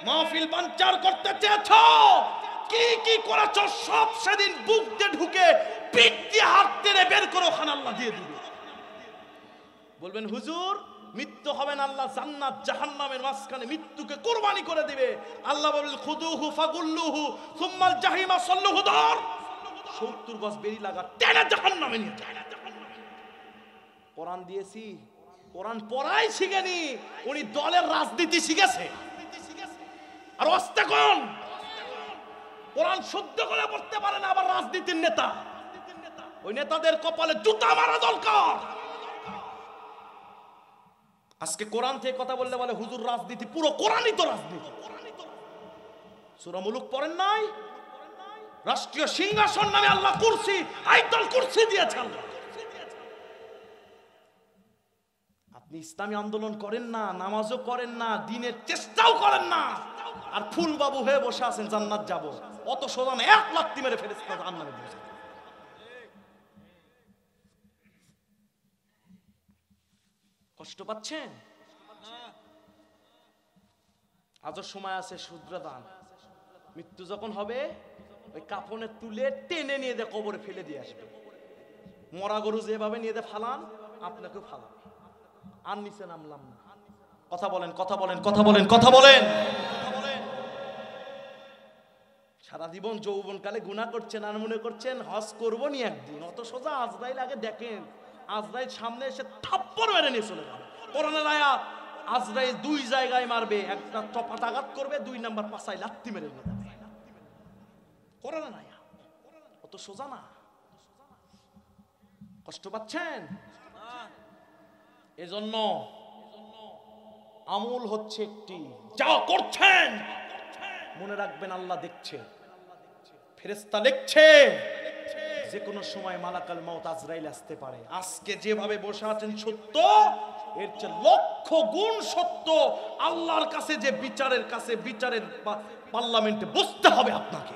Speaker 1: মাহফিল বানচার করতে চেয়েছো, কি কি করেছো সব সেদিন বুক দিয়ে ঢুকে পিঠ দিয়ে হাত টেনে বের করে ওখানে আল্লাহ দিয়ে দিবে। বলবেন হুজুর মৃত্যু হবে না, আল্লাহ জান্নাত জাহান্নামের মাঝখানে মৃত্যুকে কুরবানি করে দিবে। আল্লাহ বলেন খুদুহু ফাগুল্লুহু সুম্মাল জাহিমা সাল্লুহু দার, 70 গজ বেরি লাগা টেনে জাহান্নামে নিয়ে যায়। কোরআন দিয়েছি, কোরআন পড়াই শিখেনি, উনি দলের রাজনীতি শিখেছে। আর অস্তে কোন কোরআন শুদ্ধ করে পড়তে পারে না, আবার রাজনীতির নেতা। ওই নেতাদের কপালে জুতা মারা দরকার। আজকে কোরআন থেকে কথা বললে বলে হুজুর রাজনীতি, পুরো কোরআনই তো রাজনীতি। সূরা মুলুক পড়েন নাই? রাষ্ট্রীয় সিংহাসন নামে আল্লাহ কুরসি, আয়াতুল কুরসি দিয়েছেন। আপনি ইসলামী আন্দোলন করেন না, নামাজও করেন না, দিনের চেষ্টাও করেন না, আর ফুল বাবু হয়ে বসে আছেন জান্নাত যাব। অত সোজা না, 1 লাত্তি মেরে ফেরেশতা জান্নাতে বসে। কষ্ট পাচ্ছেন? আজও সময় আছে, শুধরে দান। মৃত্যু যখন হবে ওই কাফনে তুলে টেনে নিয়ে দিয়ে কবরে ফেলে দিয়ে আসবে। মরা গরু যেভাবে নিয়ে দিয়ে ফালান, আপনাকেও ফালান। আর নিচে নামলাম না। কথা বলেন, কথা বলেন, কথা বলেন, কথা বলেন। সারা জীবন যৌবনকালে গুনাহ করছেন, আর মনে করছেন হজ করবো নি একদিন। অত সোজা আজরাইল আগে দেখেন, আজরাইল সামনে এসে থাপ্পড় মেরে নিয়ে চলে যাবে। কোরআনের আয়াত, আজরাইল 2 জায়গায় মারবে, একটা চপাত আঘাত করবে, 2 নাম্বার পাছায় লাত্তি মেরে নিয়ে যাবে। কোরআনের আয়াত, অত সোজা না। কষ্ট পাচ্ছেন? এজন্য আমল হচ্ছে একটি, যা করছেন মনে রাখবেন আল্লাহ দেখছে, ফেরেশতা দেখছে। যে কোনো সময় মালাকাল মাউত আজরাইল আসতে পারে। আজকে যেভাবে বসে আছেন সত্য,
Speaker 2: এর চেয়ে লক্ষ গুণ সত্য আল্লাহর কাছে যে বিচারের পার্লামেন্টে বসতে হবে আপনাকে।